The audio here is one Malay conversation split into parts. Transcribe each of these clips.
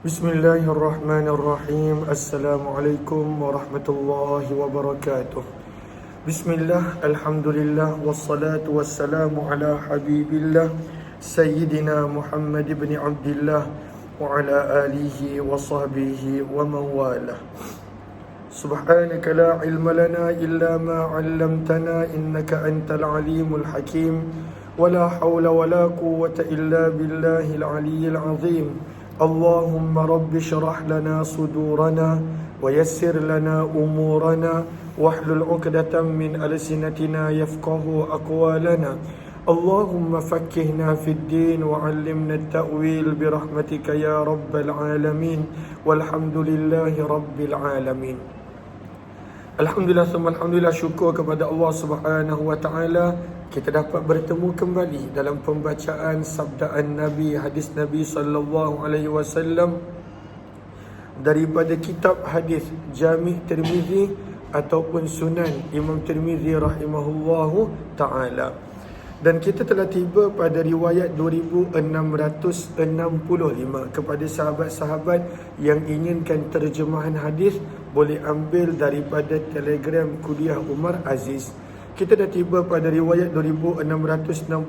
Bismillahirrahmanirrahim. Assalamualaikum warahmatullahi wabarakatuh. Bismillah, alhamdulillah, wassalatu wassalamu ala habibillah Sayyidina Muhammad ibn Abdillah wa ala alihi wa sahbihi wa mawalah. Subhanaka la ilma lana illa ma 'allamtana innaka antal alimul hakim. Wa la hawla wa la quwwata illa billahil aliyyil azim. Allahumma rabbi syrah lana sudurana wa yassir lana umurana wahlul 'uqdatam min alsinatina yafqahu aqwalana. Allahumma fakkihna fid din wa 'allimna at-ta'wil bi rahmatika ya rabbal alamin. Walhamdulillahi rabbil alamin. Alhamdulillah, alhamdulillah, syukur kepada Allah Subhanahu wa taala kita dapat bertemu kembali dalam pembacaan sabdaan Nabi, hadis Nabi sallallahu alaihi wasallam daripada kitab hadis Jami' Tirmizi ataupun Sunan Imam Tirmizi rahimahullahu taala. Dan kita telah tiba pada riwayat 2665 kepada sahabat-sahabat yang inginkan terjemahan hadis boleh ambil daripada Telegram Kuliah Umar Aziz. Kita dah tiba pada riwayat 2665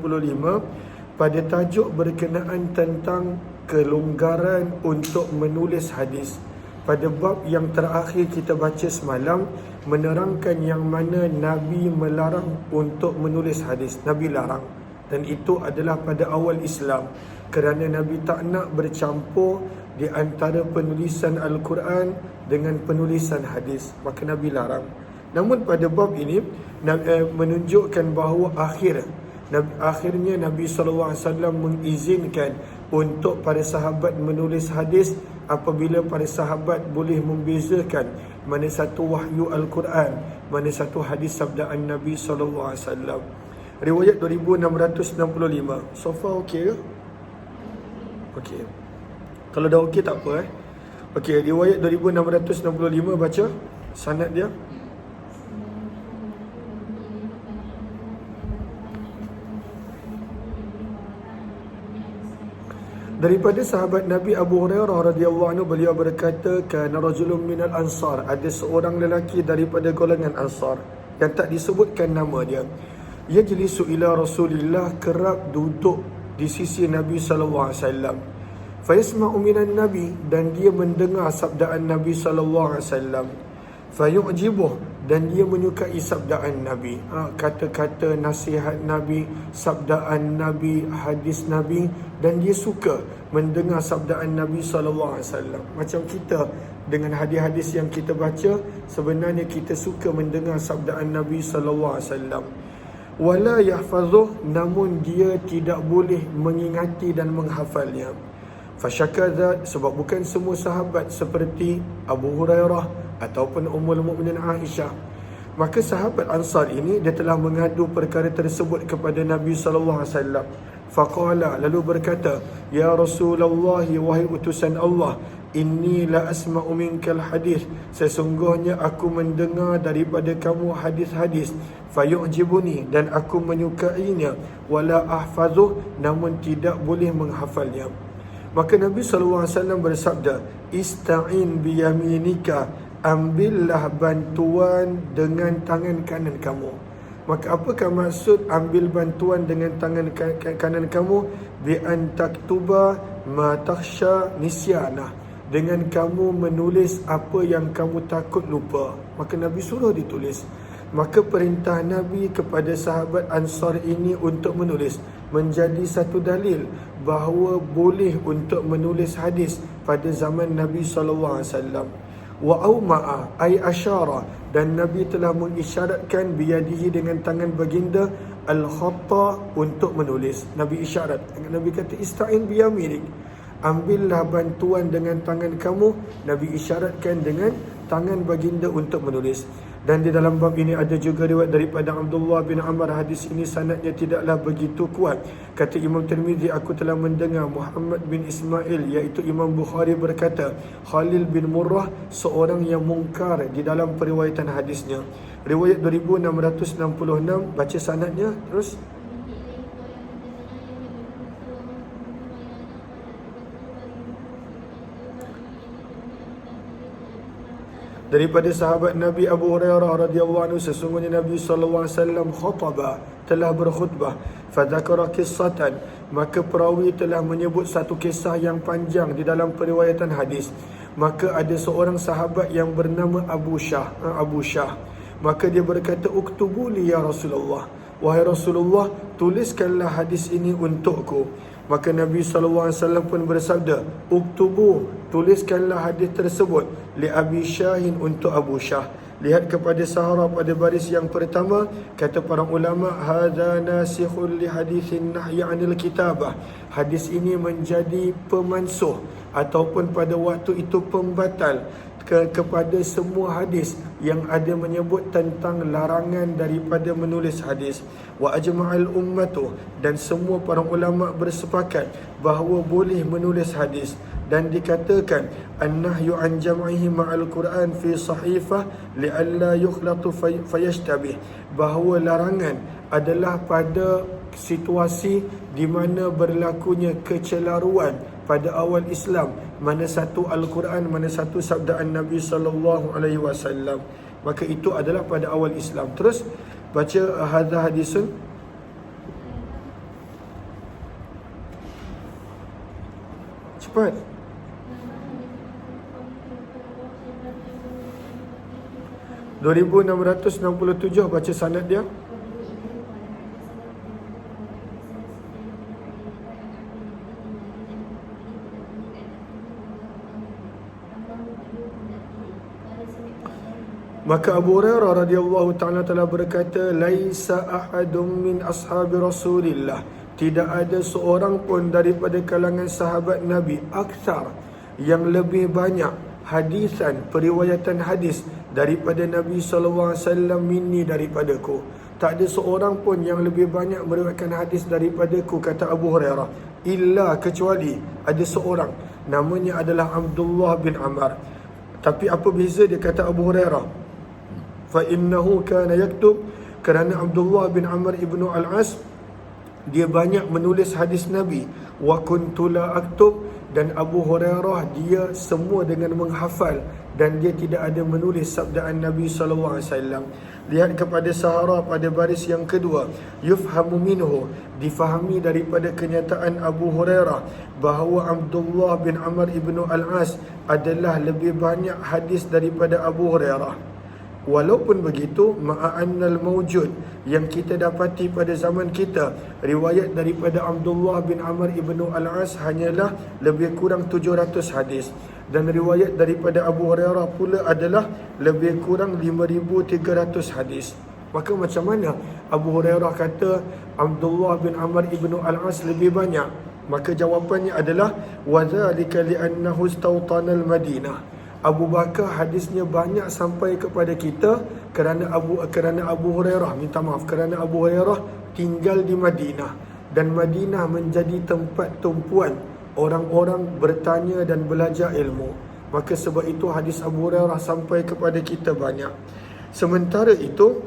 pada tajuk berkenaan tentang kelonggaran untuk menulis hadis. Pada bab yang terakhir kita baca semalam menerangkan yang mana Nabi melarang untuk menulis hadis. Nabi larang. Dan itu adalah pada awal Islam, kerana Nabi tak nak bercampur di antara penulisan Al-Quran dengan penulisan hadis. Maka Nabi larang. Namun pada bab ini menunjukkan bahawa akhirnya Nabi SAW mengizinkan untuk para sahabat menulis hadis apabila para sahabat boleh membezakan mana satu wahyu Al-Quran, mana satu hadis sabdaan Nabi SAW. Riwayat 2665. So far okey ke? Okey. Kalau dah okey tak apa Okey, riwayat 2665 baca sanad dia. Daripada sahabat Nabi Abu Hurairah radhiyallahu anhu, beliau berkata, kana rajulun minal ansar, ada seorang lelaki daripada golongan Ansar yang tak disebutkan nama dia. Yajlisu ila Rasulillah, kerap duduk di sisi Nabi sallallahu alaihi wasallam. Fayasma'u minan Nabi, dan dia mendengar sabdaan Nabi sallallahu alaihi wasallam. Fayu'jibuh, dan dia menyukai sabdaan Nabi, kata-kata nasihat Nabi, sabdaan Nabi, hadis Nabi, dan dia suka mendengar sabdaan Nabi SAW. Macam kita dengan hadis-hadis yang kita baca, sebenarnya kita suka mendengar sabdaan Nabi SAW. Wala yahfazuh, namun dia tidak boleh mengingati dan menghafalnya. Fasyakadzat, sebab bukan semua sahabat seperti Abu Hurairah ataupun Ummul Mukminin Aisyah. Maka sahabat Ansar ini dia telah mengadu perkara tersebut kepada Nabi sallallahu alaihi wasallam. Faqala, lalu berkata, ya Rasulullah, wahai utusan Allah, inni la asma'u minkal hadis, sesungguhnya aku mendengar daripada kamu hadis-hadis, fayu'jibuni, dan aku menyukainya, wala ahfazuh, namun tidak boleh menghafalnya. Maka Nabi SAW bersabda, ista'in biyaminika, ambillah bantuan dengan tangan kanan kamu. Maka apakah maksud ambil bantuan dengan tangan kanan kamu? Bi an taktuba ma takhsha nisyanah, dengan kamu menulis apa yang kamu takut lupa. Maka Nabi suruh ditulis. Maka perintah Nabi kepada sahabat Ansar ini untuk menulis menjadi satu dalil bahawa boleh untuk menulis hadis pada zaman Nabi SAW. Wa auma'a ay asyara, dan Nabi telah mengisyaratkan biyadihi, dengan tangan baginda, al-khatta, untuk menulis. Nabi isyarat. Nabi kata ista'in biyaminik, ambillah bantuan dengan tangan kamu. Nabi isyaratkan dengan tangan baginda untuk menulis. Dan di dalam bab ini ada juga riwayat daripada Abdullah bin Amr. Hadis ini sanadnya tidaklah begitu kuat. Kata Imam Tirmizi, aku telah mendengar Muhammad bin Ismail, iaitu Imam Bukhari, berkata, Khalil bin Murrah seorang yang mungkar di dalam periwayatan hadisnya. Riwayat 2666, baca sanadnya terus. Daripada sahabat Nabi Abu Hurairah radhiyallahu anhu, sesungguhnya Nabi sallallahu alaihi wasallam khutbah, telah berkhutbah, fadzakara qissatan, maka perawi telah menyebut satu kisah yang panjang di dalam periwayatan hadis. Maka ada seorang sahabat yang bernama Abu Syah. Maka dia berkata, uktubu li ya Rasulullah, wahai Rasulullah, tuliskanlah hadis ini untukku. Maka Nabi SAW pun bersabda, uktubu, tuliskanlah hadis tersebut, li Abi Syahin, untuk Abu Syah. Lihat kepada Sahara pada baris yang pertama, kata para ulama, hadza nasikhul li hadithin nahyi 'anil kitabah. Hadis ini menjadi pemansuh ataupun pada waktu itu pembatal kepada semua hadis yang ada menyebut tentang larangan daripada menulis hadis. Wa ajma'al ummatu, dan semua para ulama bersepakat bahawa boleh menulis hadis. Dan dikatakan an-nahyu an jam'ihi ma'al Quran fi sahifah li'alla yukhlatu fayashtabih, bahawa larangan adalah pada situasi di mana berlakunya kecelaruan pada awal Islam, mana satu Al-Quran, mana satu sabdaan Nabi sallallahu alaihi wasallam. Maka itu adalah pada awal Islam. Terus baca hadza hadisun. Cepat. (2667) baca sanad dia. Maka Abu Hurairah radhiyallahu ta'ala telah berkata, laisa ahadun min ashabi Rasulillah, tidak ada seorang pun daripada kalangan sahabat Nabi, akthar, yang lebih banyak, hadisan, periwayatan hadis daripada Nabi SAW minni, daripadaku. Tak ada seorang pun yang lebih banyak meriwayatkan hadis daripadaku, kata Abu Hurairah, illa, kecuali ada seorang, namanya adalah Abdullah bin Amr. Tapi apa beza dia, kata Abu Hurairah? Fa'innahu kana yaktub, kerana Abdullah bin Amr ibnu Al-As, dia banyak menulis hadis Nabi. Wa kuntu la aktub, dan Abu Hurairah dia semua dengan menghafal, dan dia tidak ada menulis sabdaan Nabi SAW. Lihat kepada Sahara pada baris yang kedua, yufhamu minhu, difahami daripada kenyataan Abu Hurairah bahawa Abdullah bin Amr ibnu Al-As adalah lebih banyak hadis daripada Abu Hurairah. Walaupun begitu, ma'annal mawjud, yang kita dapati pada zaman kita, riwayat daripada Abdullah bin Amr ibnu Al-As hanyalah lebih kurang 700 hadis. Dan riwayat daripada Abu Hurairah pula adalah lebih kurang 5,300 hadis. Maka macam mana Abu Hurairah kata Abdullah bin Amr ibnu Al-As lebih banyak? Maka jawapannya adalah wadzalika li'annahu istawtana al-Madinah. Abu Bakar hadisnya banyak sampai kepada kita kerana Abu Hurairah, kerana Abu Hurairah tinggal di Madinah, dan Madinah menjadi tempat tumpuan orang-orang bertanya dan belajar ilmu. Maka sebab itu hadis Abu Hurairah sampai kepada kita banyak. Sementara itu,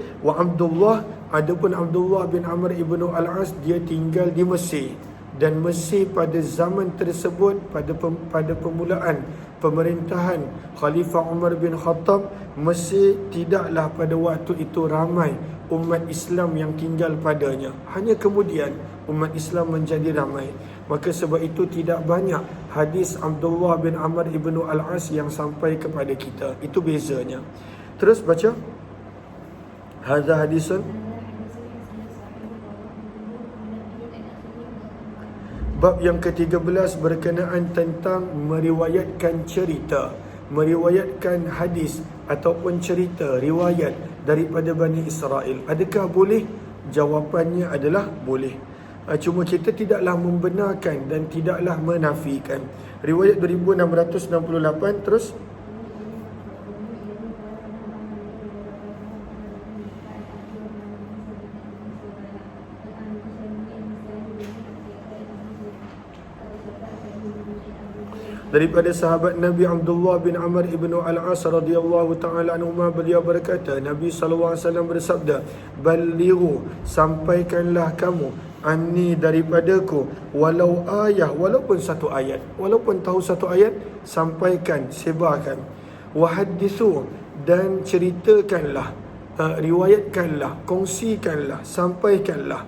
adapun Abdullah bin Amr ibnu Al-As, dia tinggal di Mesir. Dan Mesir pada zaman tersebut, pada permulaan pemerintahan Khalifah Umar bin Khattab, Mesir tidaklah pada waktu itu ramai umat Islam yang tinggal padanya. Hanya kemudian umat Islam menjadi ramai. Maka sebab itu tidak banyak hadis Abdullah bin Amr ibnu Al-As yang sampai kepada kita. Itu bezanya. Terus baca hadza hadisun. Bab yang ke-13 berkenaan tentang meriwayatkan cerita, meriwayatkan hadis ataupun cerita, riwayat daripada Bani Israel. Adakah boleh? Jawapannya adalah boleh. Cuma kita tidaklah membenarkan dan tidaklah menafikan. Riwayat 2668, terus. Daripada sahabat Nabi Abdullah bin Amr ibnu Al-As radhiyallahu ta'ala anhuma, beliau berkata, Nabi SAW bersabda, balighu, sampaikanlah kamu, anni, daripadaku, walau ayah, walaupun satu ayat, walaupun tahu satu ayat, sampaikan, sebarkan. Wahadithu, dan ceritakanlah, riwayatkanlah, kongsikanlah, sampaikanlah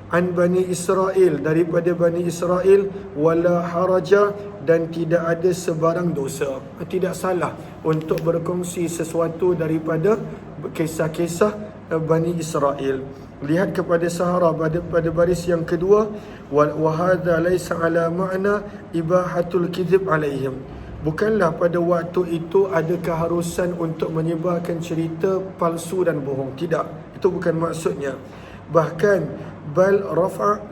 an Bani Israel, daripada Bani Israel, wala haraja, dan tidak ada sebarang dosa. Tidak salah untuk berkongsi sesuatu daripada kisah-kisah Bani Israel. Lihat kepada Sahara pada baris yang kedua, wa hadza laisa ala ma'na ibahatul kizib alaihim. Bukanlah pada waktu itu ada keharusan untuk menyebarkan cerita palsu dan bohong. Tidak, itu bukan maksudnya. Bahkan bal rafa'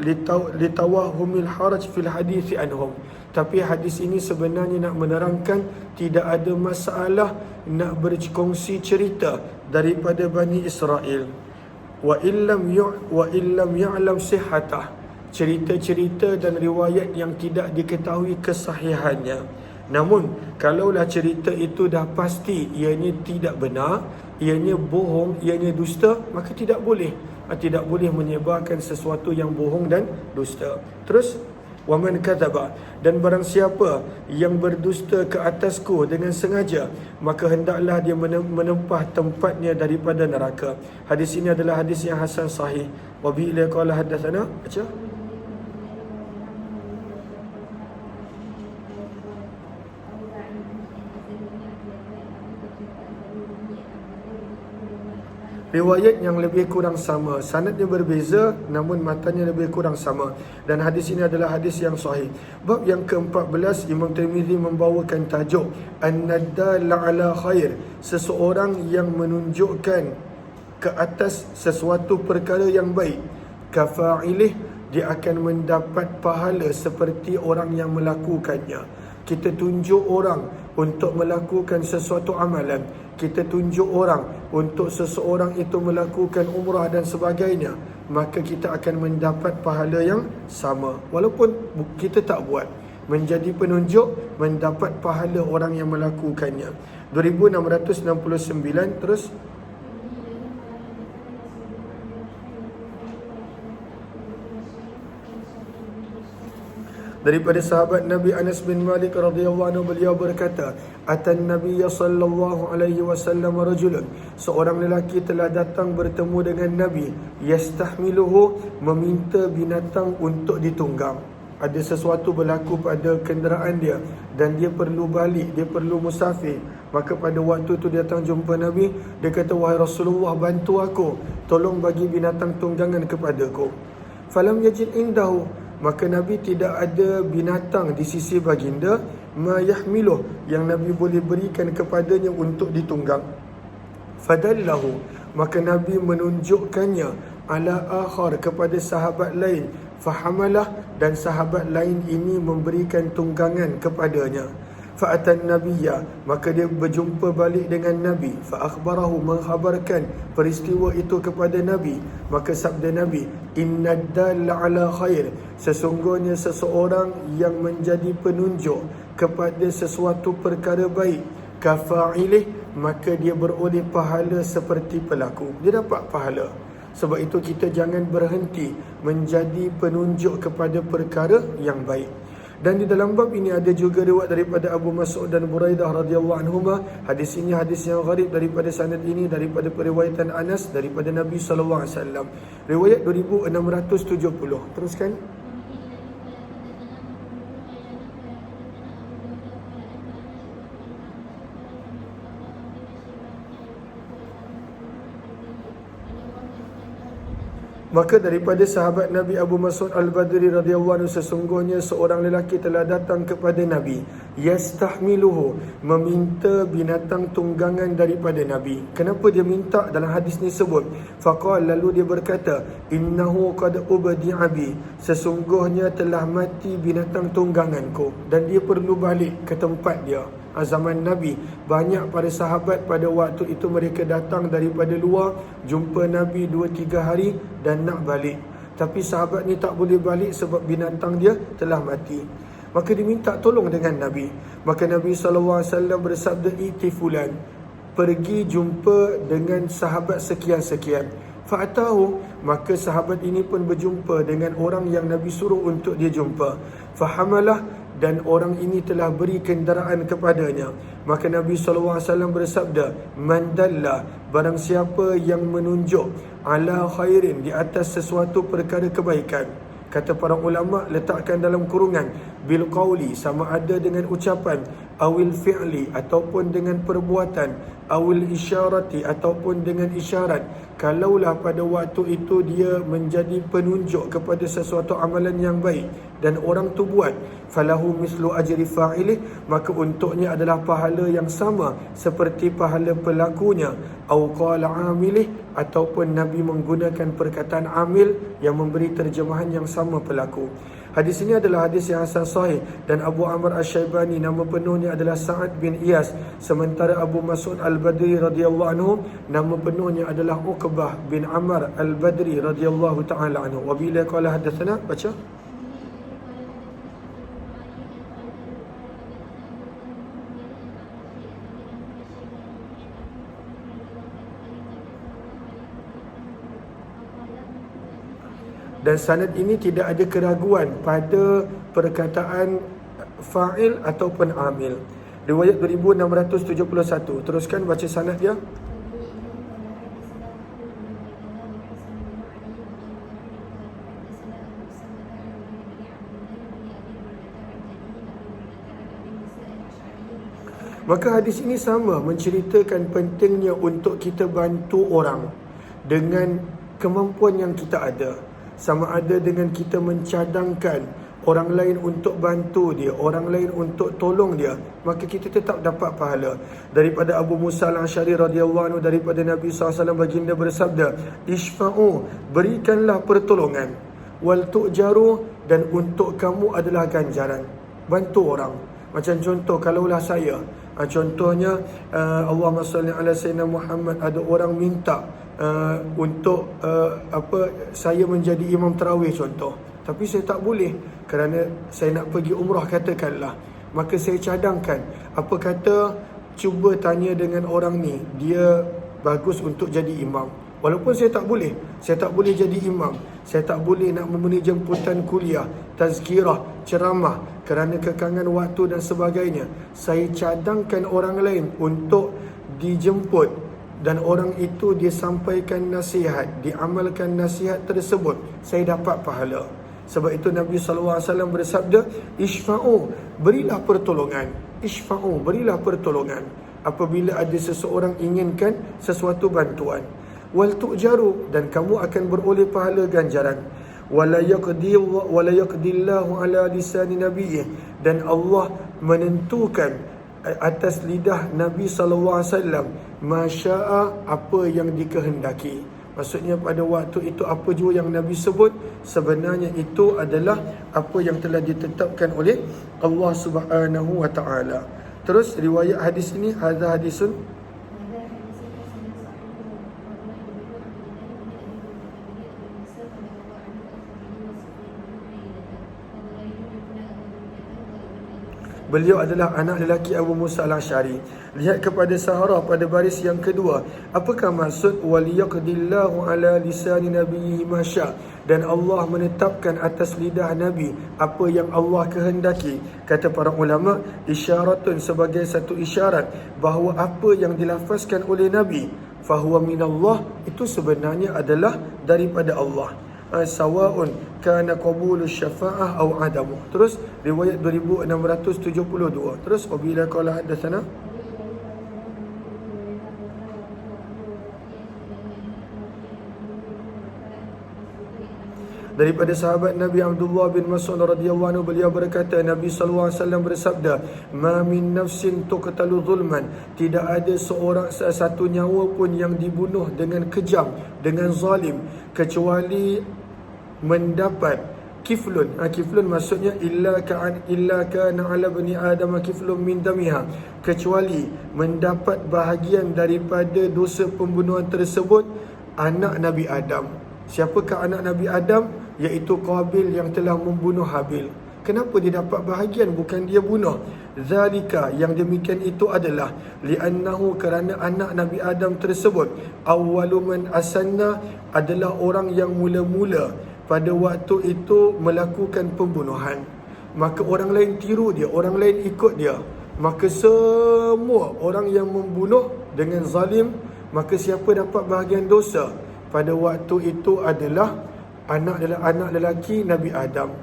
litawahumil haraj fil hadis anhum. Tapi hadis ini sebenarnya nak menerangkan tidak ada masalah nak berkongsi cerita daripada Bani Israel. Wa illam ya'lam sihhatah, cerita-cerita dan riwayat yang tidak diketahui kesahihannya. Namun kalaulah cerita itu dah pasti ianya tidak benar, ianya bohong, ianya dusta, maka tidak boleh menyebarkan sesuatu yang bohong dan dusta. Terus, waman kadzaba, dan barang siapa yang berdusta ke atasku dengan sengaja, maka hendaklah dia menempah tempatnya daripada neraka. Hadis ini adalah hadis yang hasan sahih. Wa bi ila qala hadatsana, baca. Riwayat yang lebih kurang sama, sanadnya berbeza namun matanya lebih kurang sama, dan hadis ini adalah hadis yang sahih. Bab yang ke-14, Imam Tirmizi membawakan tajuk an-nadal ala khair, seseorang yang menunjukkan ke atas sesuatu perkara yang baik. Kafa'ilih, dia akan mendapat pahala seperti orang yang melakukannya. Kita tunjuk orang untuk melakukan sesuatu amalan, kita tunjuk orang untuk seseorang itu melakukan umrah dan sebagainya, maka kita akan mendapat pahala yang sama walaupun kita tak buat. Menjadi penunjuk, mendapat pahala orang yang melakukannya. 2669. Terus, daripada sahabat Nabi Anas bin Malik radhiyallahu anhu, beliau berkata, atan Nabiy sallallahu alaihi wasallam rajulun, seorang lelaki telah datang bertemu dengan Nabi, yastahmiluhu, meminta binatang untuk ditunggang. Ada sesuatu berlaku pada kenderaan dia dan dia perlu balik, dia perlu musafir. Maka pada waktu tu dia datang jumpa Nabi, dia kata, wahai Rasulullah, bantu aku, tolong bagi binatang tunggangan kepadaku. Falam yajid indahu, maka Nabi tidak ada binatang di sisi baginda, ma yahmiluh, yang Nabi boleh berikan kepadanya untuk ditunggang. Fadallahu, maka Nabi menunjukkannya ala akhar, kepada sahabat lain. Fahamalah, dan sahabat lain ini memberikan tunggangan kepadanya. Fa'atan Nabiyya, maka dia berjumpa balik dengan Nabi. Fa'akhbarahu, mengkhabarkan peristiwa itu kepada Nabi. Maka sabda Nabi, inna dalla ala khair, sesungguhnya seseorang yang menjadi penunjuk kepada sesuatu perkara baik, kafa'ilih, maka dia beroleh pahala seperti pelaku. Dia dapat pahala. Sebab itu kita jangan berhenti menjadi penunjuk kepada perkara yang baik. Dan di dalam bab ini ada juga riwayat daripada Abu Mas'ud dan Buraidah radhiyallahu anhuma. Hadis ini hadis yang gharib daripada sanad ini, daripada periwayatan Anas daripada Nabi sallallahu alaihi wasallam. Riwayat 2670. Teruskan. Maka daripada sahabat Nabi Abu Mas'ud Al-Badri radhiyallahu anhu, sesungguhnya seorang lelaki telah datang kepada Nabi, yastahmiluhu, meminta binatang tunggangan daripada Nabi. Kenapa dia minta? Dalam hadis ni sebut, faqal, lalu dia berkata, innahu qad ubdi'a bi, sesungguhnya telah mati binatang tungganganku dan dia perlu balik ke tempat dia. Zaman Nabi, banyak para sahabat pada waktu itu mereka datang daripada luar, jumpa Nabi 2-3 hari dan nak balik. Tapi sahabat ni tak boleh balik sebab binatang dia telah mati. Maka diminta tolong dengan Nabi. Maka Nabi SAW bersabda, iti fulan, pergi jumpa dengan sahabat sekian-sekian. Fa'atahu, maka sahabat ini pun berjumpa dengan orang yang Nabi suruh untuk dia jumpa. Fahamalah, dan orang ini telah beri kenderaan kepadanya. Maka Nabi SAW bersabda, man dalla, barang siapa yang menunjuk, ala khairin, di atas sesuatu perkara kebaikan. Kata para ulama, letakkan dalam kurungan bil qawli, sama ada dengan ucapan, awil fi'li, ataupun dengan perbuatan, awil isyarati, ataupun dengan isyarat. Kalaulah pada waktu itu dia menjadi penunjuk kepada sesuatu amalan yang baik dan orang tu buat, falahu mislu ajri fa'ilih, maka untuknya adalah pahala yang sama seperti pahala pelakunya. Au qala amilih, ataupun Nabi menggunakan perkataan amil yang memberi terjemahan yang sama pelaku. Hadis ini adalah hadis yang hasan sahih, dan Abu Amr Asy-Syaibani nama penuhnya adalah Sa'ad bin Iyas, sementara Abu Mas'ud Al-Badri radhiyallahu anhu nama penuhnya adalah Uqbah bin Amr Al-Badri radhiyallahu taala anhu. Wa bila qala hadatsana, baca. Dan sanad ini tidak ada keraguan pada perkataan fa'il ataupun amil. Riwayat 2671. Teruskan baca sanad dia. Maka hadis ini sama menceritakan pentingnya untuk kita bantu orang dengan kemampuan yang kita ada. Sama ada dengan kita mencadangkan orang lain untuk bantu dia, orang lain untuk tolong dia, maka kita tetap dapat pahala. Daripada Abu Musa Al-Asy'ari radhiyallahu anhu, daripada Nabi SAW baginda bersabda, Ishfa'u, berikanlah pertolongan, wal tu'jaru, dan untuk kamu adalah ganjaran. Bantu orang. Macam contoh, kalaulah saya, contohnya Allahumma salli ala sayyidina Muhammad, ada orang minta untuk saya menjadi imam tarawih contoh, tapi saya tak boleh kerana saya nak pergi umrah katakanlah. Maka saya cadangkan, apa kata cuba tanya dengan orang ni, dia bagus untuk jadi imam. Walaupun saya tak boleh jadi imam, saya tak boleh nak memenuhi jemputan kuliah, tazkirah, ceramah kerana kekangan waktu dan sebagainya. Saya cadangkan orang lain untuk dijemput, dan orang itu dia sampaikan nasihat, diamalkan nasihat tersebut, saya dapat pahala. Sebab itu Nabi SAW bersabda, Ishfa'u, berilah pertolongan. Ishfa'u, berilah pertolongan apabila ada seseorang inginkan sesuatu bantuan. Wal tu'jaru, dan kamu akan beroleh pahala ganjaran. Wala yaqdillahu ala lisani nabiyyih, dan Allah menentukan atas lidah Nabi SAW masya'a, apa yang dikehendaki. Maksudnya pada waktu itu apa jua yang Nabi sebut, sebenarnya itu adalah apa yang telah ditetapkan oleh Allah Subhanahu wa taala. Terus riwayat hadis ini, hadza hadisun beliau adalah anak lelaki Abu Musa Al-Asy'ari. Lihat kepada Sahara pada baris yang kedua. Apakah maksud waliyaqdillahu ala lisani nabiyyi masya, dan Allah menetapkan atas lidah Nabi apa yang Allah kehendaki? Kata para ulama, isyaratun, sebagai satu isyarat bahawa apa yang dilafazkan oleh Nabi fahuwa minallah, itu sebenarnya adalah daripada Allah. Sawa'un kana qabulu syafa'ah aw adamu. Terus riwayat 2672. Terus wabila qala hadatsana, daripada sahabat Nabi Abdullah bin Mas'ud radhiyallahu anhu, beliau berkata, Nabi sallallahu alaihi wasallam bersabda, ma min nafsin tuqtalu zulman, tidak ada satu nyawa pun yang dibunuh dengan kejam, dengan zalim, kecuali mendapat kiflun. Kiflun maksudnya illa kana ala bani adam kiflun min damiha, kecuali mendapat bahagian daripada dosa pembunuhan tersebut anak Nabi Adam. Siapakah anak Nabi Adam? Iaitu Qabil yang telah membunuh Habil. Kenapa dia dapat bahagian, bukan dia bunuh? Zalika, yang demikian itu adalah li'annahu, kerana anak Nabi Adam tersebut awwalu man asanna, adalah orang yang mula-mula pada waktu itu melakukan pembunuhan. maka orang lain tiru dia, orang lain ikut dia, maka semua orang yang membunuh dengan zalim, maka siapa dapat bahagian dosa pada waktu itu adalah anak lelaki Nabi Adam.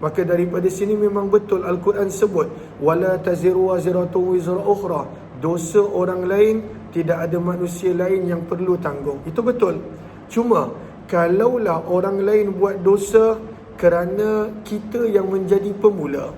Maka daripada sini memang betul Al-Quran sebut wala taziru waziratun wizra ukhra, dosa orang lain tidak ada manusia lain yang perlu tanggung. Itu betul. Cuma kalaulah orang lain buat dosa kerana kita yang menjadi pemula,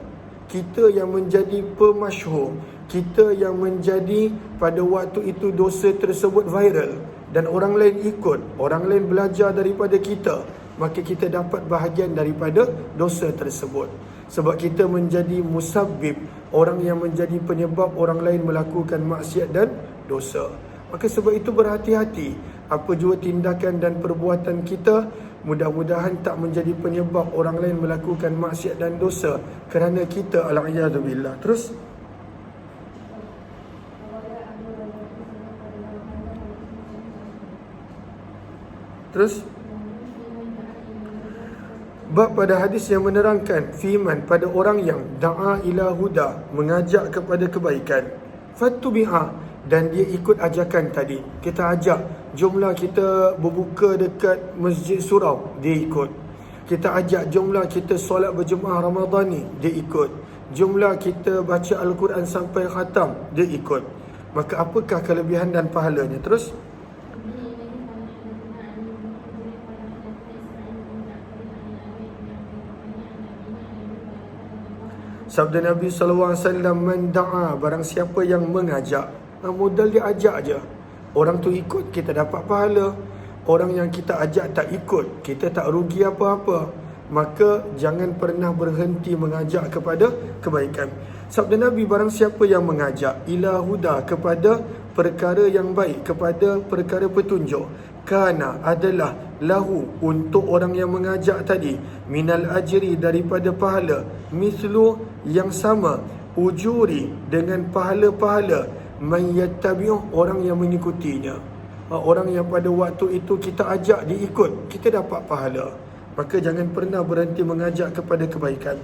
kita yang menjadi pemasyhur, kita yang menjadi pada waktu itu dosa tersebut viral dan orang lain ikut, orang lain belajar daripada kita, maka kita dapat bahagian daripada dosa tersebut. Sebab kita menjadi musabbib, orang yang menjadi penyebab orang lain melakukan maksiat dan dosa. Maka sebab itu berhati-hati apa jua tindakan dan perbuatan kita, mudah-mudahan tak menjadi penyebab orang lain melakukan maksiat dan dosa kerana kita, al-a'yadzubillah. Terus bab pada hadis yang menerangkan fiman pada orang yang da'a ila huda, mengajak kepada kebaikan, fattubi'a, dan dia ikut ajakan tadi. Kita ajak, jomlah kita berbuka dekat Masjid Surau, dia ikut. Kita ajak, jomlah kita solat berjemaah Ramadhani, dia ikut. Jomlah kita baca Al-Quran sampai khatam, dia ikut. Maka apakah kelebihan dan pahalanya? Terus sabda Nabi SAW, man da'a, barang siapa yang mengajak. Modal dia ajak je, orang tu ikut, kita dapat pahala. Orang yang kita ajak tak ikut, kita tak rugi apa-apa. Maka jangan pernah berhenti mengajak kepada kebaikan. Sabda Nabi, barang siapa yang mengajak ila huda, kepada perkara yang baik, kepada perkara petunjuk, kana, adalah lahu, untuk orang yang mengajak tadi, minal ajri, daripada pahala, mislu, yang sama, ujuri, dengan pahala-pahala, man yattabi'uh, orang yang mengikutinya. Orang yang pada waktu itu kita ajak, dia ikut, kita dapat pahala. Maka jangan pernah berhenti mengajak kepada kebaikan.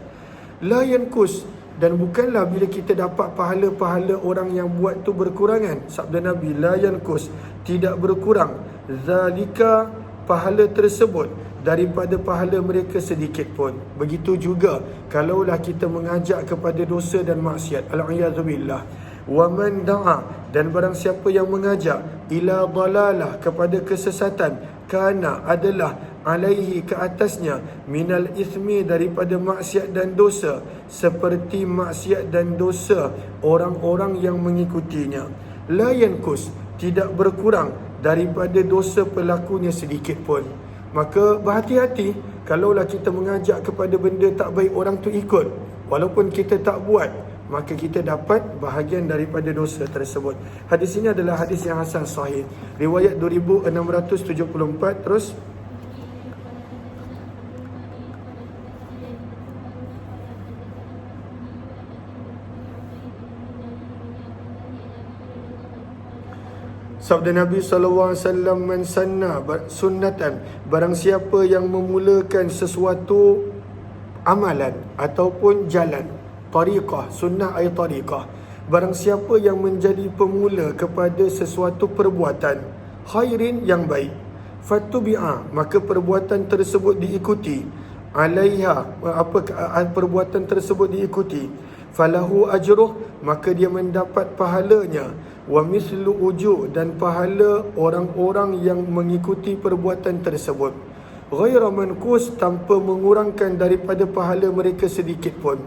La yankus, dan bukanlah bila kita dapat pahala-pahala orang yang buat tu berkurangan. Sabda Nabi, la yankus, tidak berkurang, zalika, pahala tersebut, daripada pahala mereka sedikit pun. Begitu juga kalaulah kita mengajak kepada dosa dan maksiat, al-a'yadzubillah. Wa man da'a, dan barang siapa yang mengajak ila dalalah, kepada kesesatan, kana, adalah alaihi, ke atasnya, minal ismi, daripada maksiat dan dosa, seperti maksiat dan dosa orang-orang yang mengikutinya. La yankus, tidak berkurang daripada dosa pelakunya sedikit pun. Maka berhati-hati kalaulah kita mengajak kepada benda tak baik, orang tu ikut, walaupun kita tak buat, maka kita dapat bahagian daripada dosa tersebut. Hadis ini adalah hadis yang hasan sahih, riwayat 2674. Terus sabda Nabi SAW, man sanna sunnatan, barang siapa yang memulakan sesuatu amalan ataupun jalan, tariqah, sunnah ay tariqah, barang siapa yang menjadi pemula kepada sesuatu perbuatan khairin, yang baik, fattubi'a, maka perbuatan tersebut diikuti, alaiha, perbuatan tersebut diikuti, falahu ajruh, maka dia mendapat pahalanya, wa mislu uju, dan pahala orang-orang yang mengikuti perbuatan tersebut, ghaira manqus, tanpa mengurangkan daripada pahala mereka sedikit pun.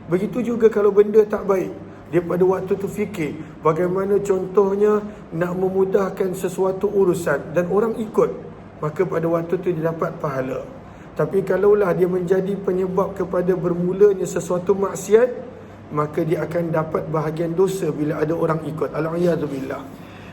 Begitu juga kalau benda tak baik, dia pada waktu tu fikir bagaimana contohnya nak memudahkan sesuatu urusan dan orang ikut, maka pada waktu tu dia dapat pahala. Tapi kalaulah dia menjadi penyebab kepada bermulanya sesuatu maksiat, maka dia akan dapat bahagian dosa bila ada orang ikut, al-a'yadzubillah.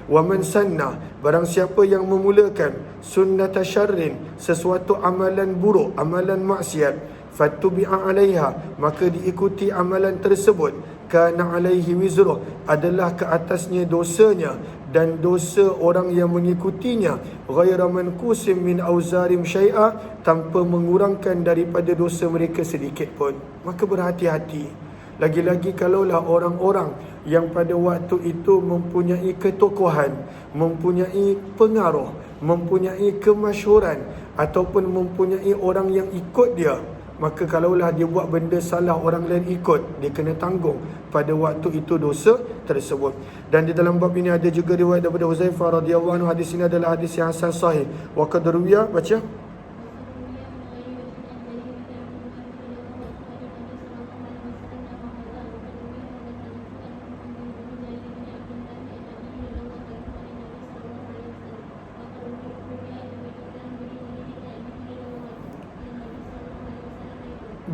Wa man sanna, barang siapa yang memulakan sunnata syarrin, sesuatu amalan buruk, amalan maksiat, fattubi'a alaiha, maka diikuti amalan tersebut, kana alaihi wizruh, adalah ke atasnya dosanya, dan dosa orang yang mengikutinya, ghaira manqusim min auzarim syai'a, tanpa mengurangkan daripada dosa mereka sedikit pun. Maka berhati-hati. Lagi-lagi kalaulah orang-orang yang pada waktu itu mempunyai ketokohan, mempunyai pengaruh, mempunyai kemasyhuran, ataupun mempunyai orang yang ikut dia, maka kalaulah dia buat benda salah, orang lain ikut, dia kena tanggung pada waktu itu dosa tersebut. Dan di dalam bab ini ada juga riwayat daripada Huzaifah radhiyallahu anhu. Hadis ini adalah hadis yang hasan sahih. Wa qad ruwiya, baca.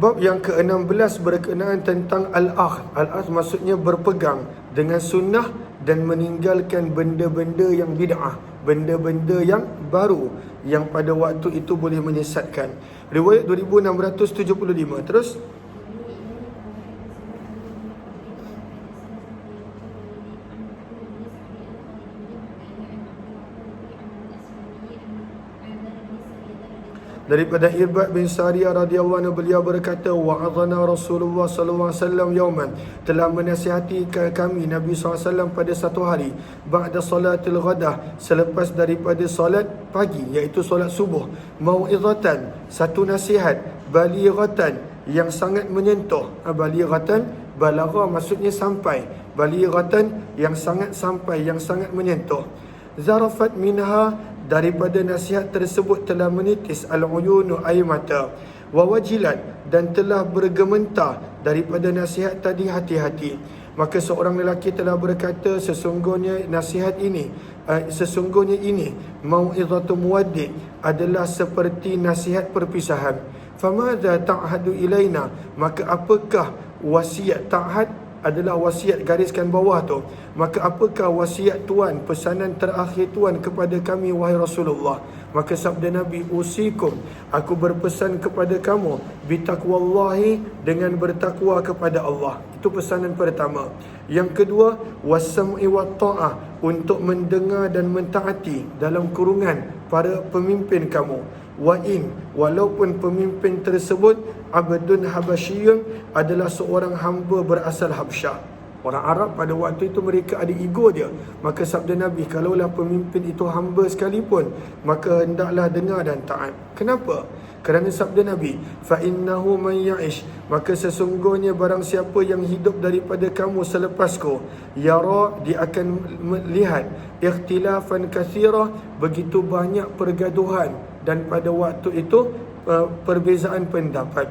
Bab yang ke-16 berkenaan tentang al-akh. Al-akh maksudnya berpegang dengan sunnah dan meninggalkan benda-benda yang bid'ah, benda-benda yang baru yang pada waktu itu boleh menyesatkan. Riwayat 2675. Terus daripada Irbad bin Sariyah radhiyallahu anhu, beliau berkata, wa'adhana Rasulullah sallallahu alaihi wasallam yauman, telah menasihati kami Nabi SAW pada satu hari, ba'da salatil ghadah, selepas daripada solat pagi, iaitu solat subuh, mau'izatan, satu nasihat, balighatan, yang sangat menyentuh. Balighatan, balagha maksudnya sampai, balighatan yang sangat sampai, yang sangat menyentuh. Zarafat minha, daripada nasihat tersebut telah menitis al-uyunu, air mata, wa wajilat, dan telah bergementar daripada nasihat tadi hati-hati. Maka seorang lelaki telah berkata, sesungguhnya nasihat ini, sesungguhnya ini mau'izatu muwaddi', adalah seperti nasihat perpisahan. Famadza ta'hadu ilaina, maka apakah wasiat? Ta'had adalah wasiat, gariskan bawah tu. Maka apakah wasiat Tuan, pesanan terakhir Tuan kepada kami wahai Rasulullah? Maka sabda Nabi, usikum, aku berpesan kepada kamu, bitaqwallahi, dengan bertakwa kepada Allah. Itu pesanan pertama. Yang kedua, wasam'i wat ta'ah, untuk mendengar dan mentaati dalam kurungan para pemimpin kamu. Walaupun pemimpin tersebut abdun habasyiyun, adalah seorang hamba berasal Habsyah. Orang Arab pada waktu itu mereka ada ego dia. Maka sabda Nabi, kalaulah pemimpin itu hamba sekalipun, maka hendaklah dengar dan taat. Kenapa? Kerana sabda Nabi, fa innahu man ya'ish, maka sesungguhnya barang siapa yang hidup daripada kamu selepasku, yara, dia akan melihat, ikhtilafan kathira, begitu banyak pergaduhan, dan pada waktu itu perbezaan pendapat.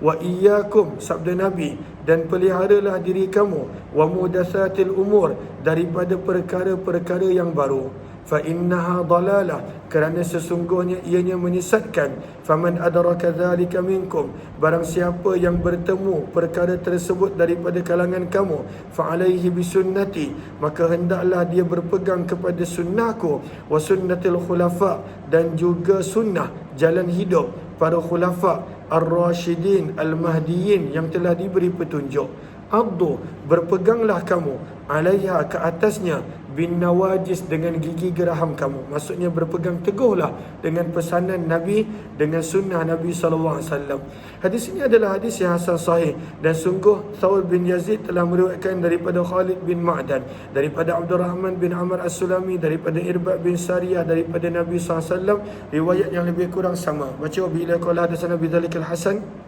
Wa iyyakum, sabda Nabi, dan peliharalah diri kamu, wa mudatsatil umur, daripada perkara-perkara yang baru. Fa innaha dalalah, kerana sesungguhnya ianya menyesatkan. Faman adraka dzalika minkum, barang siapa yang bertemu perkara tersebut daripada kalangan kamu, fa alaihi bisunnati, maka hendaklah dia berpegang kepada sunnahku, wa sunnatil khulafa, dan juga sunnah jalan hidup para khulafa ar-rasyidin al-mahdiyin, yang telah diberi petunjuk. Abdu, berpeganglah kamu, alaiha, ke atasnya, bin nawajis, dengan gigi geraham kamu. Maksudnya berpegang teguhlah dengan pesanan Nabi, dengan sunnah Nabi SAW. Hadis ini adalah hadis yang hasan sahih, dan sungguh Thawr bin Yazid telah meriwayatkan daripada Khalid bin Ma'dan, daripada Abdurrahman bin Amr As-Sulami, daripada Irbad bin Sariyah, daripada Nabi SAW. Riwayat yang lebih kurang sama. Baca, bila qala hadatsana bidzalikal hasan.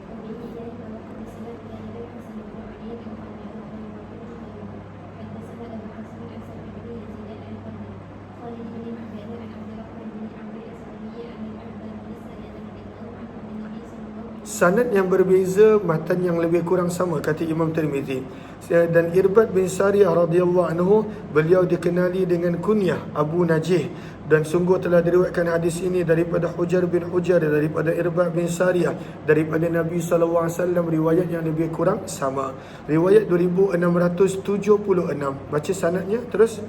Sanad yang berbeza, matan yang lebih kurang sama, kata Imam Tirmizi. Dan Irbad bin Sariyah radhiyallahu anhu, beliau dikenali dengan kunyah Abu Najih, dan sungguh telah diriwayatkan hadis ini daripada Hujar bin Hujar, daripada Irbad bin Sariyah, daripada Nabi SAW. Riwayat yang lebih kurang sama. Riwayat 2676. Baca sanadnya terus.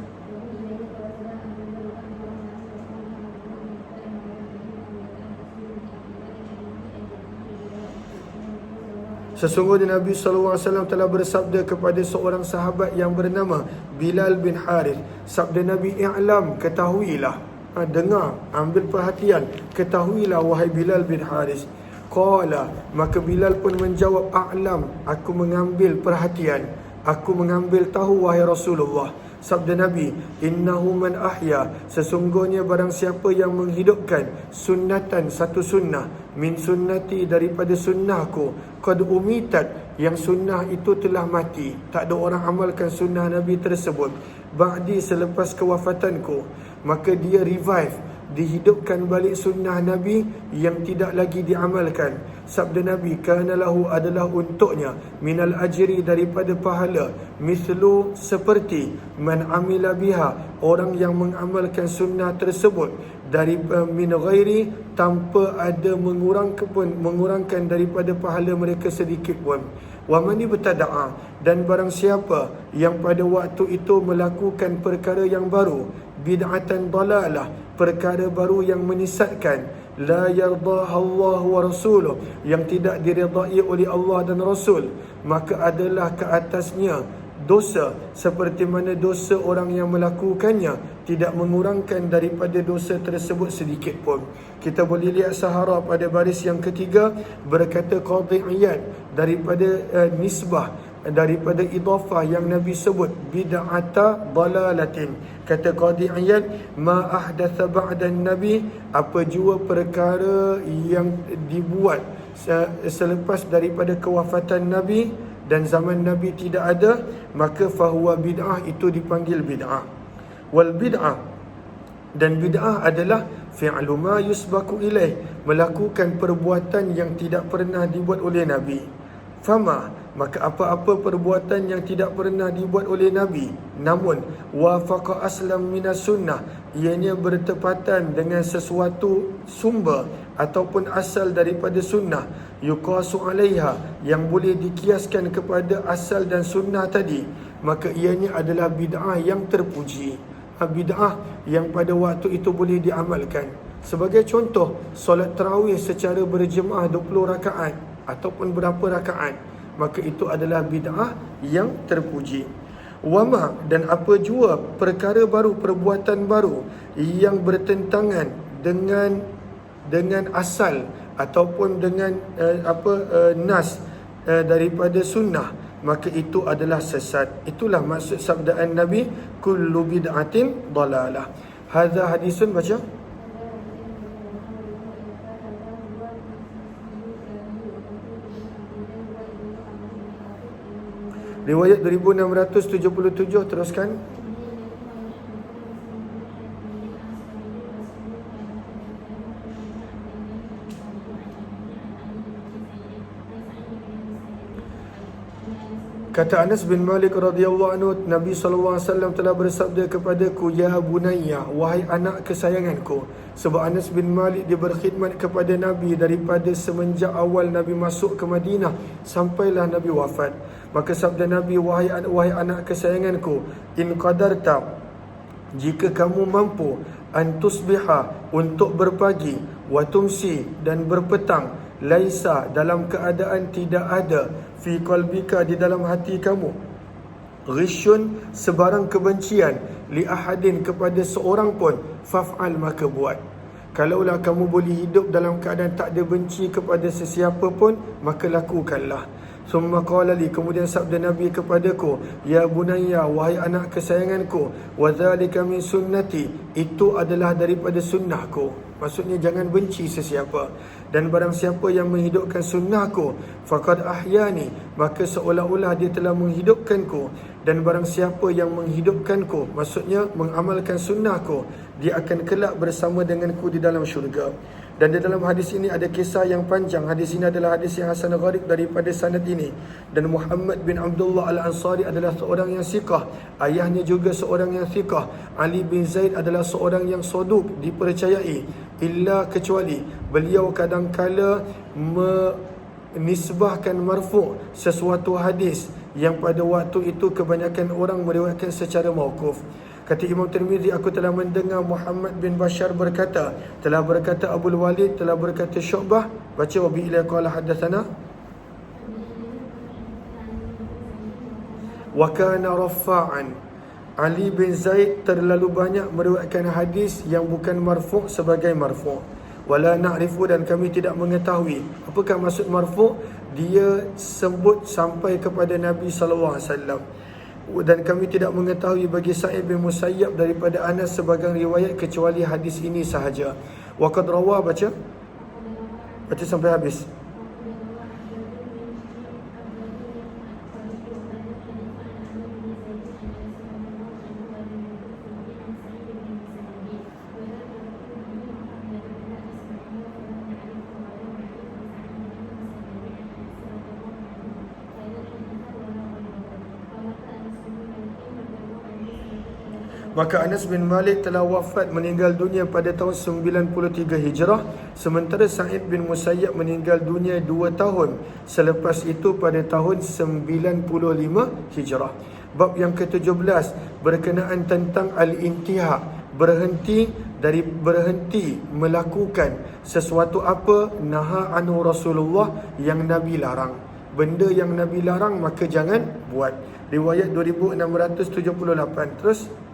sesungguhnya Nabi SAW telah bersabda kepada seorang sahabat yang bernama Bilal bin Harith. Sabda Nabi, i'lam, ketahuilah, dengar, ambil perhatian, ketahuilah wahai Bilal bin Harith. Qala, maka Bilal pun menjawab, a'lam, aku mengambil perhatian, aku mengambil tahu wahai Rasulullah. Sabda Nabi, innahu man ahya, sesungguhnya barang siapa yang menghidupkan sunnatan, satu sunnah, min sunnati, daripada sunnahku, qad umitat, yang sunnah itu telah mati, tak ada orang amalkan sunnah Nabi tersebut, ba'di, selepas kewafatanku, maka dia revive, dihidupkan balik sunnah Nabi yang tidak lagi diamalkan. Sabda Nabi, kana lahu, adalah untuknya, minal ajri, daripada pahala, mislu, seperti, man amila biha, orang yang mengamalkan sunnah tersebut, dari min ghairi, tanpa ada mengurangkan daripada pahala mereka sedikit pun. Wa man ibtada'a, dan barang siapa yang pada waktu itu melakukan perkara yang baru, bid'atan dalalah, perkara baru yang menyesatkan, la yardaha Allah wa rasuluh, yang tidak diredai oleh Allah dan Rasul, maka adalah ke atasnya dosa seperti mana dosa orang yang melakukannya, tidak mengurangkan daripada dosa tersebut sedikit pun. Kita boleh lihat Sahara pada baris yang ketiga, berkata Qadhi Iyad, daripada nisbah, daripada idafah yang Nabi sebut, bid'ata dalalatin. Kata Qadhi Iyad, ma ahdatha ba'dan Nabi, apa jua perkara yang dibuat selepas daripada kewafatan Nabi dan zaman Nabi tidak ada, maka fahuwa bid'ah, itu dipanggil bid'ah. Wal bid'ah, dan bid'ah adalah fi'lu ma yusbaku ilaih, melakukan perbuatan yang tidak pernah dibuat oleh Nabi. Fama, maka apa-apa perbuatan yang tidak pernah dibuat oleh Nabi, namun wafaqa aslam minas sunnah, ianya bertepatan dengan sesuatu sumber ataupun asal daripada sunnah, yuqasu alaiha, yang boleh dikiaskan kepada asal dan sunnah tadi, maka ianya adalah bid'ah yang terpuji, bid'ah yang pada waktu itu boleh diamalkan. Sebagai contoh, solat tarawih secara berjemaah 20 rakaat ataupun berapa rakaat, maka itu adalah bid'ah yang terpuji. Wama, dan apa jua perkara baru, perbuatan baru yang bertentangan dengan asal ataupun dengan nas daripada sunnah, maka itu adalah sesat. Itulah maksud sabdaan Nabi, kullu bid'atin dalalah. Hadza hadisun, baca. Riwayat 2677, teruskan. Kata Anas bin Malik radhiyallahu anhu, Nabi SAW telah bersabda kepadaku, ya bunayya, wahai anak kesayanganku. Sebab Anas bin Malik dia berkhidmat kepada Nabi daripada semenjak awal Nabi masuk ke Madinah sampailah Nabi wafat. Maka sabda Nabi, wahai anak kesayanganku, in qadarta, jika kamu mampu, antusbiha, untuk berpagi, wa tumsi, dan berpetang, laisa, dalam keadaan tidak ada, fi qalbika, di dalam hati kamu, ghisyun, sebarang kebencian, li ahadin, kepada seorang pun, faf'al, maka buat. Kalaulah kamu boleh hidup dalam keadaan tak ada benci kepada sesiapa pun, maka lakukanlah. Summa qala li, kemudian sabda Nabi kepadaku, ya bunayya, wahai anak kesayanganku, wa dzalika min sunnati, itu adalah daripada sunnahku. Maksudnya jangan benci sesiapa. Dan barang siapa yang menghidupkan sunnahku, faqad ahyani, maka seolah-olah dia telah menghidupkanku. Dan barang siapa yang menghidupkanku, maksudnya mengamalkan sunnahku, dia akan kelak bersama denganku di dalam syurga. Dan di dalam hadis ini ada kisah yang panjang. Hadis ini adalah hadis yang hasan gharib daripada sanad ini. Dan Muhammad bin Abdullah Al-Ansari adalah seorang yang siqah, ayahnya juga seorang yang siqah. Ali bin Zaid adalah seorang yang soduk, dipercayai. Illa, kecuali beliau kadangkala menisbahkan marfu' sesuatu hadis yang pada waktu itu kebanyakan orang meriwayatkan secara mauquf. Kata Imam Tirmizi, aku telah mendengar Muhammad bin Bashar berkata, telah berkata Abul Walid, telah berkata Syu'bah, baca wa bi'ila qala haddatsana. Wa kana rafa'an. Ali bin Zaid terlalu banyak meriwayatkan hadis yang bukan marfu' sebagai marfu'. Wala na'rifu, dan kami tidak mengetahui. Apakah maksud marfu'? Dia sebut sampai kepada Nabi sallallahu alaihi wasallam. Dan kami tidak mengetahui bagi Sa'id bin Musayyab daripada Anas sebagai riwayat kecuali hadis ini sahaja. Wa qad rawa, baca sampai habis. Maka Anas bin Malik telah wafat, meninggal dunia pada tahun 93 Hijrah, sementara Sa'id bin Musayyab meninggal dunia 2 tahun selepas itu pada tahun 95 Hijrah. Bab yang ke-17 berkenaan tentang al-intihak, berhenti melakukan sesuatu apa naha anhu Rasulullah, yang Nabi larang. Benda yang Nabi larang maka jangan buat. Riwayat 2678. Terus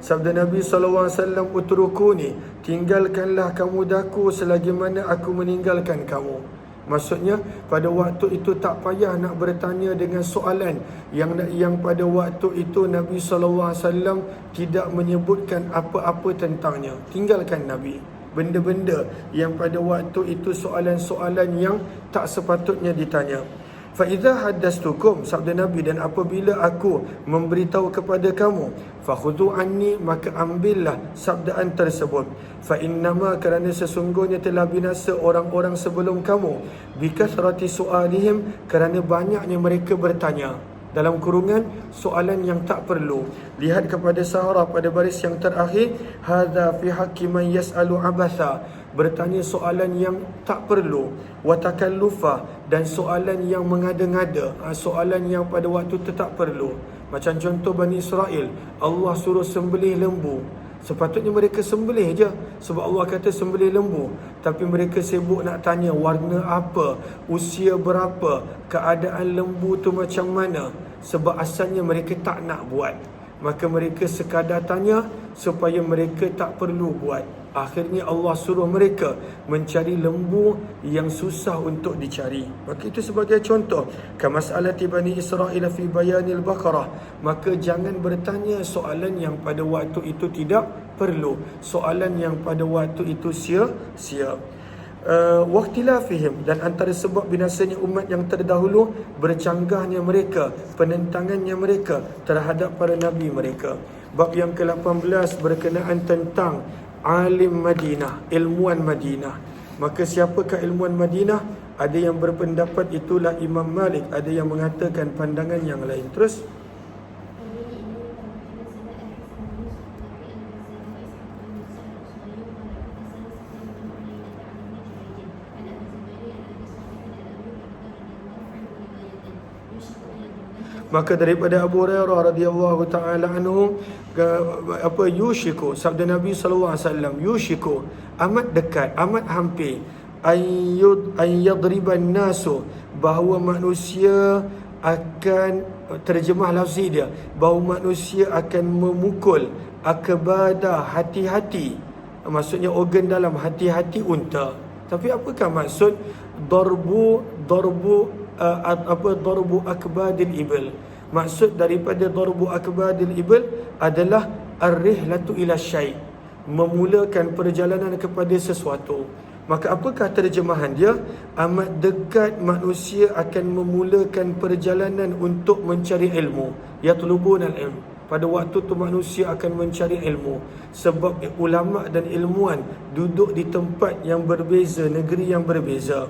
sabda Nabi SAW, utrukuni, tinggalkanlah kamu daku selagi mana aku meninggalkan kamu. Maksudnya pada waktu itu tak payah nak bertanya dengan soalan yang pada waktu itu Nabi SAW tidak menyebutkan apa-apa tentangnya. Tinggalkan Nabi benda-benda yang pada waktu itu soalan-soalan yang tak sepatutnya ditanya. Fa'idha haddastukum, sabda Nabi, dan apabila aku memberitahu kepada kamu, fakhudhu anni, maka ambillah sabdaan tersebut. Fa'innama, kerana sesungguhnya telah binasa orang-orang sebelum kamu, bikathrati su'alihim, kerana banyaknya mereka bertanya, dalam kurungan soalan yang tak perlu. Lihat kepada Sahara pada baris yang terakhir, hadza fi haqqi man yas'alu abatha, bertanya soalan yang tak perlu, watakallufa, dan soalan yang mengada-ngada, soalan yang pada waktu itu tak perlu. Macam contoh Bani Israel, Allah suruh sembelih lembu. Sepatutnya mereka sembelih je, sebab Allah kata sembelih lembu. Tapi mereka sibuk nak tanya warna apa, usia berapa, keadaan lembu tu macam mana. Sebab asalnya mereka tak nak buat. Maka mereka sekadar tanya supaya mereka tak perlu buat. Akhirnya Allah suruh mereka mencari lembu yang susah untuk dicari. Maka itu sebagai contoh. Kamas'alati Bani Israel fi bayanil Baqarah. Maka jangan bertanya soalan yang pada waktu itu tidak perlu, soalan yang pada waktu itu sia-sia. Waqtilafihim, dan antara sebab binasanya umat yang terdahulu, bercanggahnya mereka, penentangannya mereka terhadap para nabi mereka. Bab yang ke-18 berkenaan tentang alim Madinah, ilmuwan Madinah. Maka siapakah ilmuwan Madinah? Ada yang berpendapat itulah Imam Malik, ada yang mengatakan pandangan yang lain. Terus maka daripada Abu Hurairah radhiyallahu taala anhu, yushiku, sabda Nabi sallallahu alaihi wasallam, yushiku, amat dekat, amat hampir, ayyadriban nasu, bahawa manusia akan, terjemah lafzi dia, bahawa manusia akan memukul akbada, hati-hati, maksudnya organ dalam hati-hati unta. Tapi apakah maksud darbu akbadil ibil? Maksud daripada darbu akbadil ibil adalah ar-rihlatu ila syai', memulakan perjalanan kepada sesuatu. Maka apakah terjemahan dia? Amat dekat manusia akan memulakan perjalanan untuk mencari ilmu. Yatlubun al-ilm. Pada waktu tu manusia akan mencari ilmu. Sebab ulama dan ilmuwan duduk di tempat yang berbeza, negeri yang berbeza.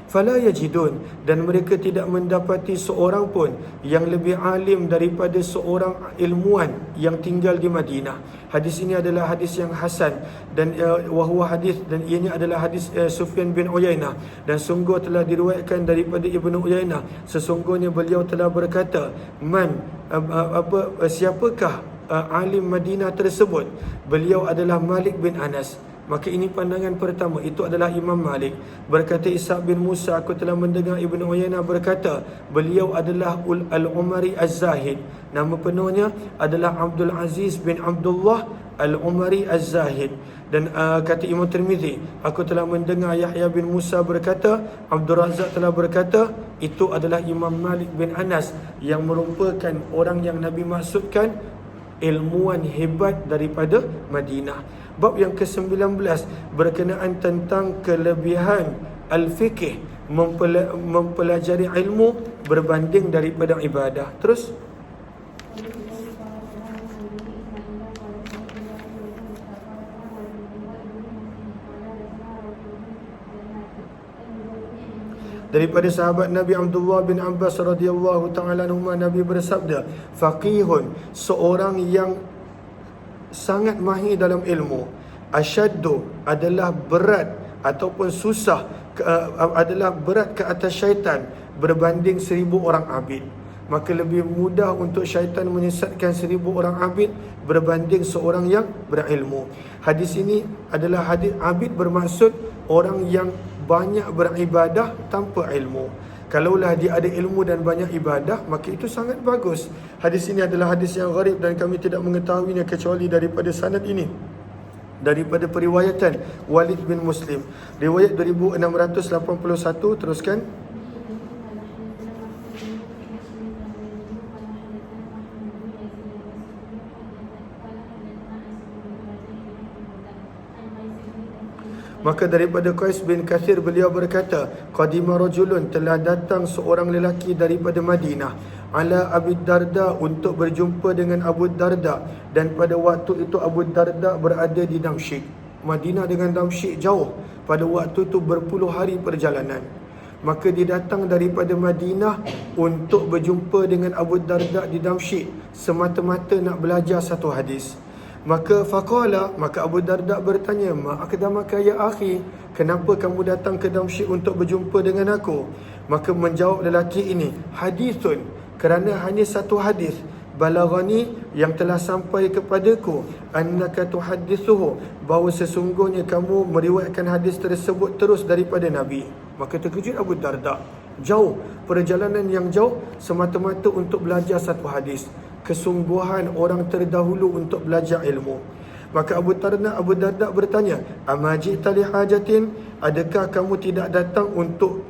Fala yajidun, dan mereka tidak mendapati seorang pun yang lebih alim daripada seorang ilmuwan yang tinggal di Madinah. Hadis ini adalah hadis yang hasan, dan wahwa hadis, dan ianya adalah hadis Sufyan bin Uyainah, dan sungguh telah diriwayatkan daripada Ibnu Uyainah, sesungguhnya beliau telah berkata, siapakah alim Madinah tersebut? Beliau adalah Malik bin Anas. Maka ini pandangan pertama, itu adalah Imam Malik. Berkata Ishaq bin Musa, aku telah mendengar Ibn Uyainah berkata, beliau adalah Al-Umari Az-Zahid. Nama penuhnya adalah Abdul Aziz bin Abdullah Al-Umari Az-Zahid. Dan kata Imam Tirmizi, aku telah mendengar Yahya bin Musa berkata, Abdul Razak telah berkata, itu adalah Imam Malik bin Anas, yang merupakan orang yang Nabi maksudkan ilmuwan hebat daripada Madinah. Bab yang ke-19 berkenaan tentang kelebihan al-fiqh, mempelajari ilmu berbanding daripada ibadah. Terus daripada sahabat Nabi Abdullah bin Abbas radhiyallahu ta'ala anhuma, Nabi bersabda, faqihun, seorang yang sangat mahir dalam ilmu, asyaddu adalah berat ataupun susah adalah berat ke atas syaitan berbanding 1000 orang abid. Maka lebih mudah untuk syaitan menyesatkan 1000 orang abid berbanding seorang yang berilmu. Hadis ini adalah hadis abid, bermaksud orang yang banyak beribadah tanpa ilmu. Kalaulah dia ada ilmu dan banyak ibadah, maka itu sangat bagus. Hadis ini adalah hadis yang gharib dan kami tidak mengetahuinya kecuali daripada sanad ini, daripada periwayatan Walid bin Muslim. Riwayat 2681. Teruskan. Maka daripada Qais bin Kathir, beliau berkata, qadima rajulun, telah datang seorang lelaki daripada Madinah, ala Abi Darda, untuk berjumpa dengan Abu Darda. Dan pada waktu itu Abu Darda berada di Damsyik. Madinah dengan Damsyik jauh. Pada waktu itu berpuluh hari perjalanan. Maka dia datang daripada Madinah untuk berjumpa dengan Abu Darda di Damsyik, semata-mata nak belajar satu hadis. Maka faqala, maka Abu Darda bertanya, ma aqdamaka ya akhi, kenapa kamu datang ke Damsyik untuk berjumpa dengan aku? Maka menjawab lelaki ini, hadithun, kerana hanya satu hadis, balaghani, yang telah sampai kepadaku, annaka tuhaddithuhu, bahawa sesungguhnya kamu meriwayatkan hadis tersebut terus daripada Nabi. Maka terkejut Abu Darda, jauh, perjalanan yang jauh semata-mata untuk belajar satu hadis. Kesungguhan orang terdahulu untuk belajar ilmu. Maka Abu Darda bertanya, amajita li hajatin, adakah kamu tidak datang untuk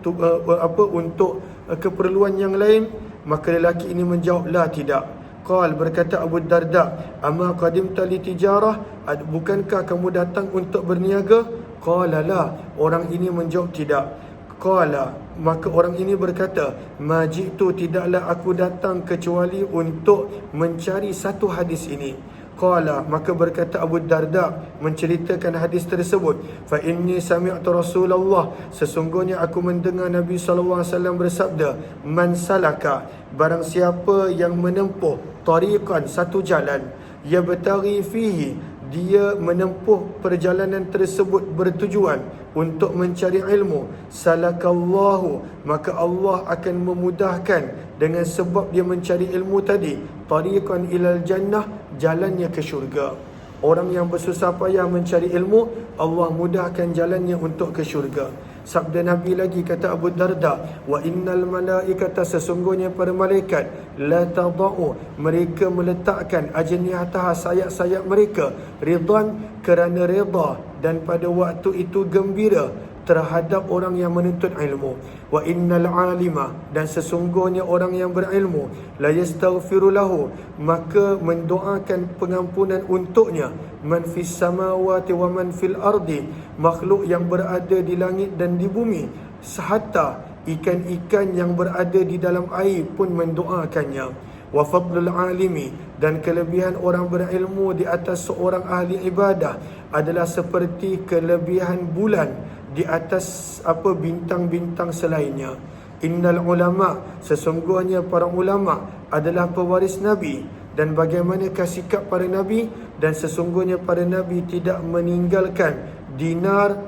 untuk keperluan yang lain? Maka lelaki ini menjawab, la, tidak. Qal, berkata Abu Darda, ama qadimta li tijarah, bukankah kamu datang untuk berniaga? Qala la, orang ini menjawab tidak. Qala, maka orang ini berkata, majitu, tidaklah aku datang kecuali untuk mencari satu hadis ini. Qala, maka berkata Abu Darda menceritakan hadis tersebut, fa inni sami'tu Rasulullah, sesungguhnya aku mendengar Nabi SAW bersabda, man salaka, barang siapa yang menempuh tariqan, satu jalan, yabtaghi fihi, dia menempuh perjalanan tersebut bertujuan untuk mencari ilmu, salakallahu, maka Allah akan memudahkan dengan sebab dia mencari ilmu tadi, tariqan ilal jannah, jalannya ke syurga. Orang yang bersusah payah mencari ilmu, Allah mudahkan jalannya untuk ke syurga. Sabda Nabi lagi, kata Abu Darda, wa innal malaikata, sesungguhnya para malaikat, la tadau, mereka meletakkan ajnihataha, sayap-sayap mereka, ridan, kerana reda, dan pada waktu itu gembira terhadap orang yang menuntut ilmu. Wa innal alima, dan sesungguhnya orang yang berilmu, la yastaghfiru lahu, maka mendoakan pengampunan untuknya, man fis samawati wa man fil ardi, makhluk yang berada di langit dan di bumi, hatta ikan-ikan yang berada di dalam air pun mendoakannya. Wa fadlul alimi, dan kelebihan orang berilmu di atas seorang ahli ibadah adalah seperti kelebihan bulan di atas bintang-bintang selainnya. Innal ulama, sesungguhnya para ulama adalah pewaris Nabi, dan bagaimanakah sikap para Nabi, dan sesungguhnya para Nabi tidak meninggalkan dinar,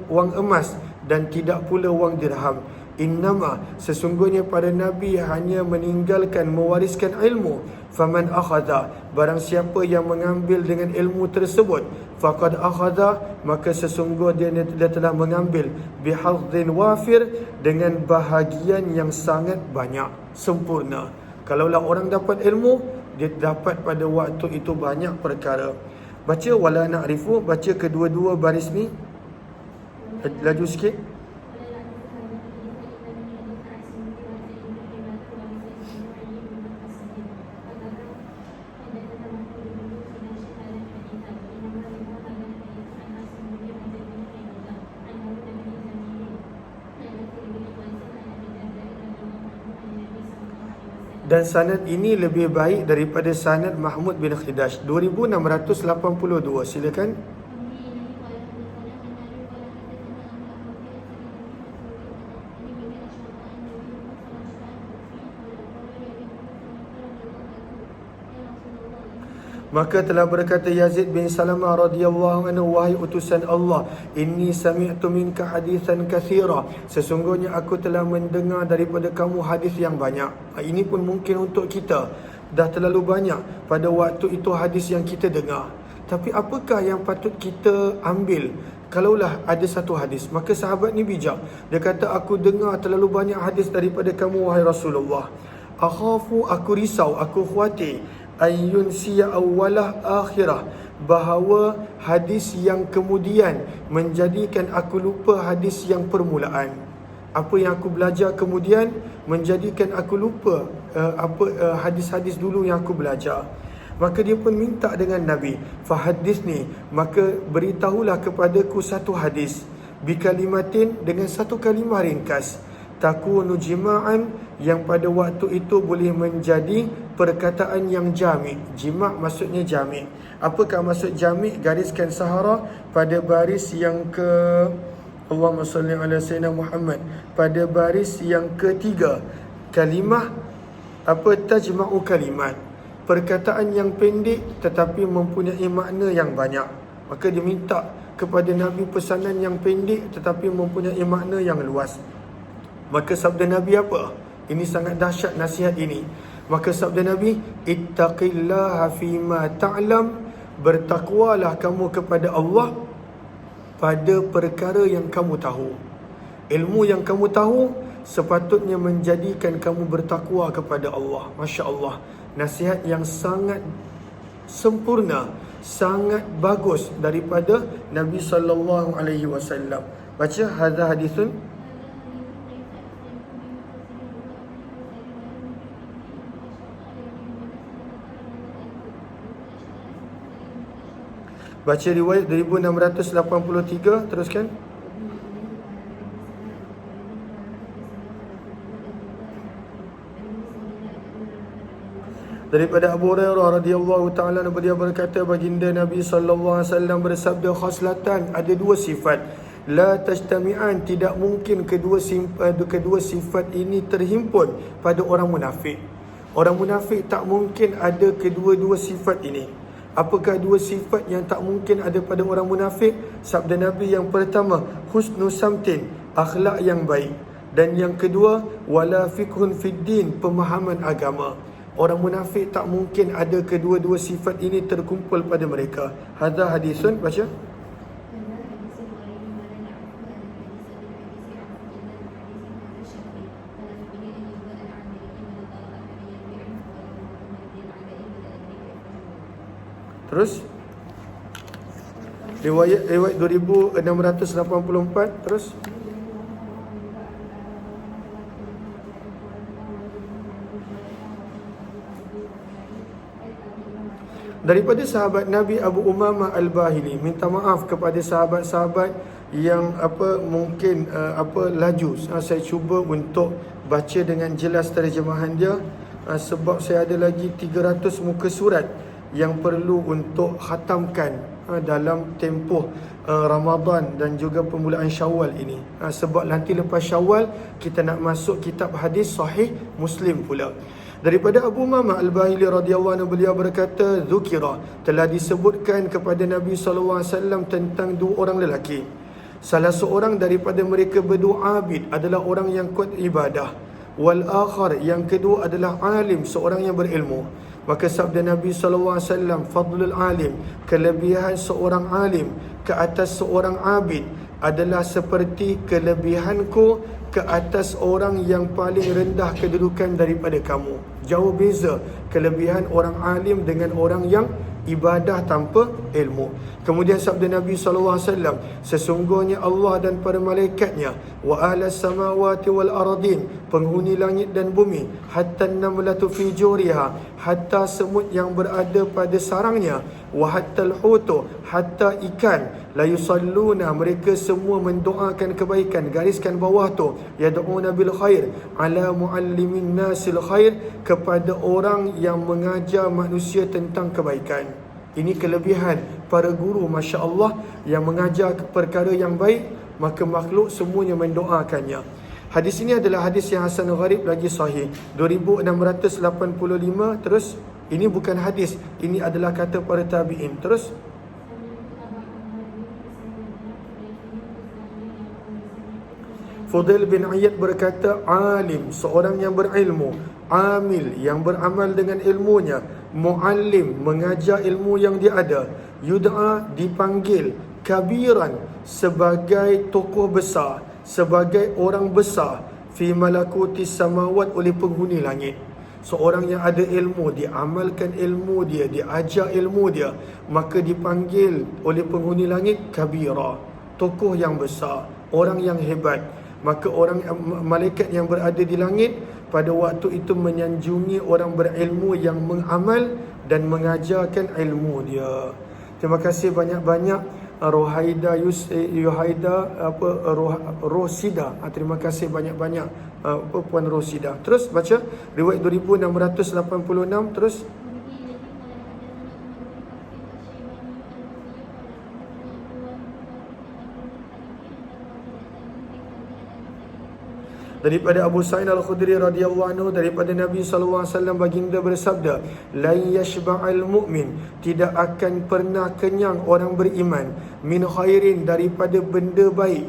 wang emas, dan tidak pula wang dirham. Innama, sesungguhnya para Nabi hanya meninggalkan, mewariskan ilmu, Faman akhadha, barang siapa yang mengambil dengan ilmu tersebut, faqad akhadha, maka sesungguhnya dia telah mengambil bihadhin wafir, dengan bahagian yang sangat banyak, sempurna. Kalaulah orang dapat ilmu, dia dapat pada waktu itu banyak perkara. Baca wala na'rifu, baca kedua-dua baris ni. Laju sikit. Dan sanad ini lebih baik daripada sanad Mahmud bin Khidash, 2682. Silakan. Maka telah berkata Yazid bin Salamah radhiyallahu anhu, wahai utusan Allah, inni sami'tu minka hadithan kathira, sesungguhnya aku telah mendengar daripada kamu hadis yang banyak. Ini pun mungkin untuk kita, dah terlalu banyak pada waktu itu hadis yang kita dengar. Tapi apakah yang patut kita ambil? Kalaulah ada satu hadis, maka sahabat ni bijak. Dia kata, aku dengar terlalu banyak hadis daripada kamu wahai Rasulullah. Akhafu, aku risau, aku khawatir, ayyun siya awalah akhirah, bahawa hadis yang kemudian menjadikan aku lupa hadis yang permulaan. Apa yang aku belajar kemudian menjadikan aku lupa hadis-hadis dulu yang aku belajar. Maka dia pun minta dengan Nabi, fahadisni, maka beritahulah kepadaku satu hadis, bikalimatin, dengan satu kalimah ringkas, takunu jima'an, yang pada waktu itu boleh menjadi perkataan yang jami'. Jima' maksudnya jami'. Apakah maksud jami'? Gariskan sahara pada baris yang ke, Allahumma salli ala sayyidina Muhammad, pada baris yang ketiga. Kalimah tajma'u kalimat, perkataan yang pendek tetapi mempunyai makna yang banyak. Maka dia minta kepada Nabi pesanan yang pendek tetapi mempunyai makna yang luas. Maka sabda Nabi apa? Ini sangat dahsyat nasihat ini. Maka sabda Nabi, ittaqillaha fima ta'lam, bertakwalah kamu kepada Allah pada perkara yang kamu tahu. Ilmu yang kamu tahu sepatutnya menjadikan kamu bertakwa kepada Allah. Masya Allah, nasihat yang sangat sempurna, sangat bagus daripada Nabi SAW. Baca hadha hadithun. Baca riwayat 2683, teruskan. Daripada Abu Hurairah radhiyallahu taala beliau berkata, baginda Nabi sallallahu alaihi wasallam bersabda, khaslatan, ada dua sifat, la tajtami'an, tidak mungkin kedua sifat ini terhimpun pada orang munafik. Orang munafik tak mungkin ada kedua-dua sifat ini. Apakah dua sifat yang tak mungkin ada pada orang munafik? Sabda Nabi yang pertama, husnu samtin, akhlak yang baik. Dan yang kedua, wala fiqhun fid din, pemahaman agama. Orang munafik tak mungkin ada kedua-dua sifat ini terkumpul pada mereka. Hadha hadisun, baca. Terus riwayat 2684. Terus daripada sahabat Nabi Abu Umamah Al-Bahili, minta maaf kepada sahabat-sahabat yang mungkin laju. Saya cuba untuk baca dengan jelas terjemahan dia, sebab saya ada lagi 300 muka surat yang perlu untuk khatamkan dalam tempoh Ramadan dan juga permulaan Syawal ini. Sebab nanti lepas Syawal kita nak masuk kitab hadis sahih Muslim pula. Daripada Abu Umamah Al-Bahili radhiyallahu anhu, beliau berkata, zukira, telah disebutkan kepada Nabi SAW tentang dua orang lelaki. Salah seorang daripada mereka berdoa abid, adalah orang yang kuat ibadah. Wal akhar, yang kedua adalah alim, seorang yang berilmu. Maka sabda Nabi SAW, fadlul alim, kelebihan seorang alim ke atas seorang abid adalah seperti kelebihanku ke atas orang yang paling rendah kedudukan daripada kamu. Jauh beza kelebihan orang alim dengan orang yang ibadah tanpa ilmu. Kemudian sabda Nabi SAW, sesungguhnya Allah dan para malaikatnya, wa ahlas samawati wal ardin, penghuni langit dan bumi, hatta namlatu fi juriha, hatta semut yang berada pada sarangnya, wa hatta al-hutu, hatta ikan, la yusalluna, mereka semua mendoakan kebaikan. Gariskan bawah tu, yad'una bil khair ala muallimin nasil khair, kepada orang yang mengajar manusia tentang kebaikan. Ini kelebihan para guru, Masya Allah, yang mengajar perkara yang baik, maka makhluk semuanya mendoakannya. Hadis ini adalah hadis yang hasan gharib lagi sahih, 2685. Terus, ini bukan hadis, ini adalah kata para tabi'in. Terus, Fudail bin Iyad berkata, alim, seorang yang berilmu, amil, yang beramal dengan ilmunya, muallim, mengajar ilmu yang dia ada, yud'a, dipanggil, kabiran, sebagai tokoh besar, sebagai orang besar, fi malakuti samawat, oleh penghuni langit. Seorang yang ada ilmu, dia amalkan ilmu dia, dia ajar ilmu dia, maka dipanggil oleh penghuni langit kabira, tokoh yang besar, orang yang hebat. Maka orang malaikat yang berada di langit pada waktu itu menyanjungi orang berilmu yang mengamal dan mengajarkan ilmu dia. Terima kasih banyak-banyak Rohaida Rosida. Terima kasih banyak-banyak Puan Rosida. Terus baca riwayat 2686. Terus, daripada Abu Sa'id Al-Khudri radhiyallahu anhu, daripada Nabi SAW baginda bersabda, la yashba'al mu'min, tidak akan pernah kenyang orang beriman, min khairin, daripada benda baik,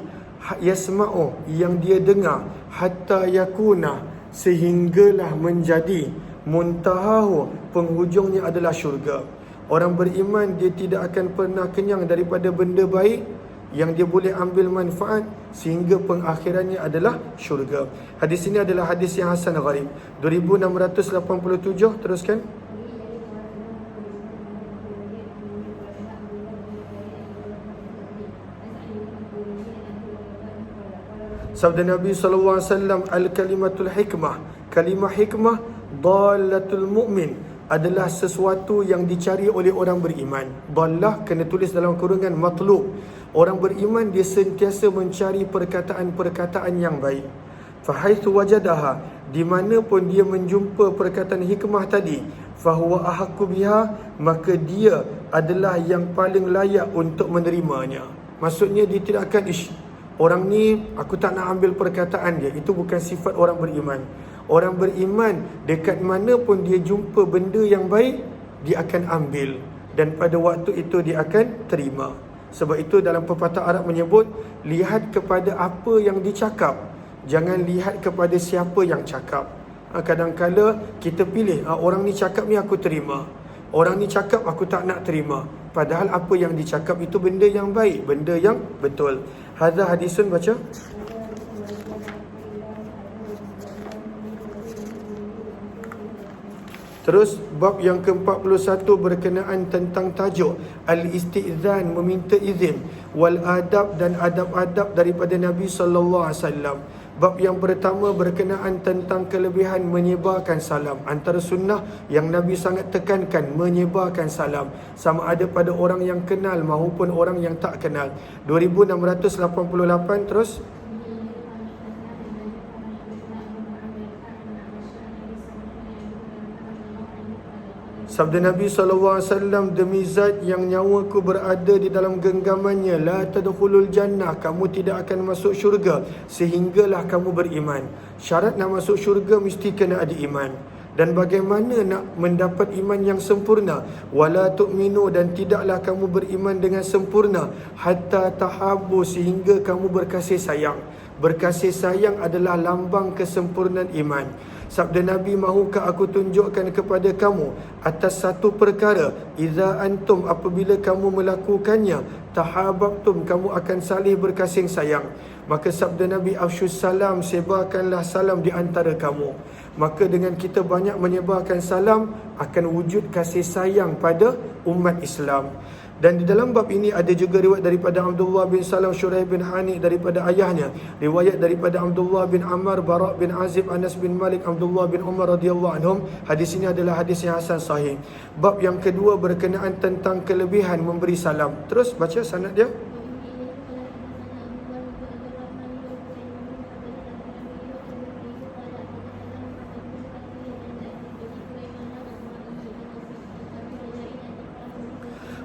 yasma'u, yang dia dengar, hatta yakuna, sehinggalah menjadi, muntahahu, penghujungnya adalah syurga. Orang beriman dia tidak akan pernah kenyang daripada benda baik yang dia boleh ambil manfaat sehingga pengakhirannya adalah syurga. Hadis ini adalah hadis yang hasan gharib, 2687. Teruskan. Sabda Nabi SAW, al-kalimatul hikmah, kalimah hikmah, dalatul mu'min, adalah sesuatu yang dicari oleh orang beriman. Dalah kena tulis dalam kurungan matlub. Orang beriman dia sentiasa mencari perkataan-perkataan yang baik. Fahaitsu wajadaha, di mana pun dia menjumpa perkataan hikmah tadi, fahuwa ahaqqu biha, maka dia adalah yang paling layak untuk menerimanya. Maksudnya dia tidak akan orang ni aku tak nak ambil perkataan dia. Itu bukan sifat orang beriman. Orang beriman dekat mana pun dia jumpa benda yang baik, dia akan ambil, dan pada waktu itu dia akan terima. Sebab itu dalam pepatah Arab menyebut, lihat kepada apa yang dicakap, jangan lihat kepada siapa yang cakap. Kadang-kala kita pilih, orang ni cakap ni aku terima, orang ni cakap aku tak nak terima. Padahal apa yang dicakap itu benda yang baik, benda yang betul. Hadza hadisun, baca. Terus bab yang ke-41 berkenaan tentang tajuk al-istizan, meminta izin, wal adab, dan adab-adab daripada Nabi SAW. Bab yang pertama berkenaan tentang kelebihan menyebarkan salam. Antara sunnah yang Nabi sangat tekankan, menyebarkan salam, sama ada pada orang yang kenal maupun orang yang tak kenal. 2688. Terus, sabda Nabi SAW, demi zat yang nyawaku berada di dalam genggamannya, la tadkhulul jannah, kamu tidak akan masuk syurga sehinggalah kamu beriman. Syarat nak masuk syurga mesti kena ada iman. Dan bagaimana nak mendapat iman yang sempurna? Wala tu'minu, dan tidaklah kamu beriman dengan sempurna, hatta tahabbu, sehingga kamu berkasih sayang. Berkasih sayang adalah lambang kesempurnaan iman. Sabda Nabi, mahukah aku tunjukkan kepada kamu atas satu perkara, idza antum, apabila kamu melakukannya, tahabbtum, kamu akan saling berkasih sayang. Maka sabda Nabi, afsyus salam, sebarkanlah salam di antara kamu. Maka dengan kita banyak menyebarkan salam, akan wujud kasih sayang pada umat Islam. Dan di dalam bab ini ada juga riwayat daripada Abdullah bin Salam Syuraih bin Hani daripada ayahnya, riwayat daripada Abdullah bin Ammar, Bara' bin Azib, Anas bin Malik, Abdullah bin Umar radhiyallahu anhum. Hadis ini adalah hadis yang hasan sahih. Bab yang kedua berkenaan tentang kelebihan memberi salam. Terus baca sanad dia.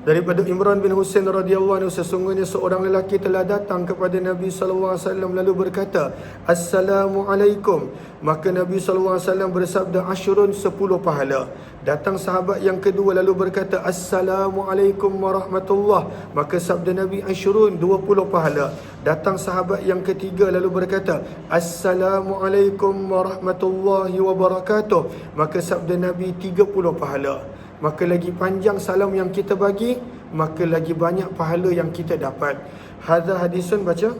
Daripada Imran bin Husain radhiyallahu anhu, sesungguhnya seorang lelaki telah datang kepada Nabi sallallahu alaihi wasallam lalu berkata, "Assalamualaikum." Maka Nabi sallallahu alaihi wasallam bersabda, "Asyrun, 10 pahala." Datang sahabat yang kedua lalu berkata, "Assalamualaikum warahmatullah." Maka sabda Nabi, "Asyrun, 20 pahala." Datang sahabat yang ketiga lalu berkata, "Assalamualaikum warahmatullahi wabarakatuh." Maka sabda Nabi, 30 pahala. Maka lagi panjang salam yang kita bagi, maka lagi banyak pahala yang kita dapat. Hadza hadisun, baca.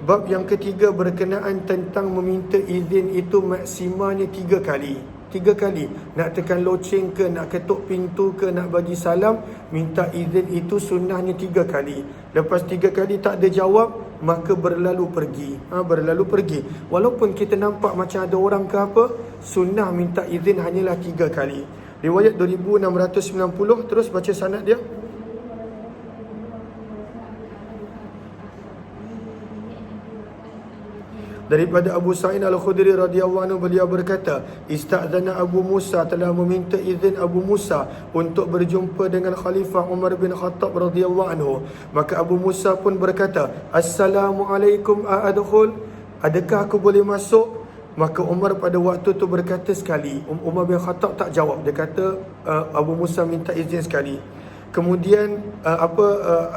Bab yang ketiga berkenaan tentang meminta izin itu maksimalnya 3 kali. 3 kali. Nak tekan loceng ke, nak ketuk pintu ke, nak bagi salam, minta izin itu sunnahnya 3 kali. Lepas 3 kali tak ada jawab, maka berlalu pergi. Berlalu pergi. Walaupun kita nampak macam ada orang ke apa, sunnah minta izin hanyalah 3 kali. Riwayat 2690. Terus baca sanad dia. Daripada Abu Sa'id Al-Khudri radhiyallahu anhu, beliau berkata, "Ista'dzana Abu Musa," telah meminta izin Abu Musa untuk berjumpa dengan Khalifah Umar bin Khattab radhiyallahu anhu. Maka Abu Musa pun berkata, "Assalamualaikum, a'adkhul?" Adakah aku boleh masuk? Maka Umar pada waktu tu berkata sekali. Umar bin Khattab tak jawab. Dia kata Abu Musa minta izin sekali. Kemudian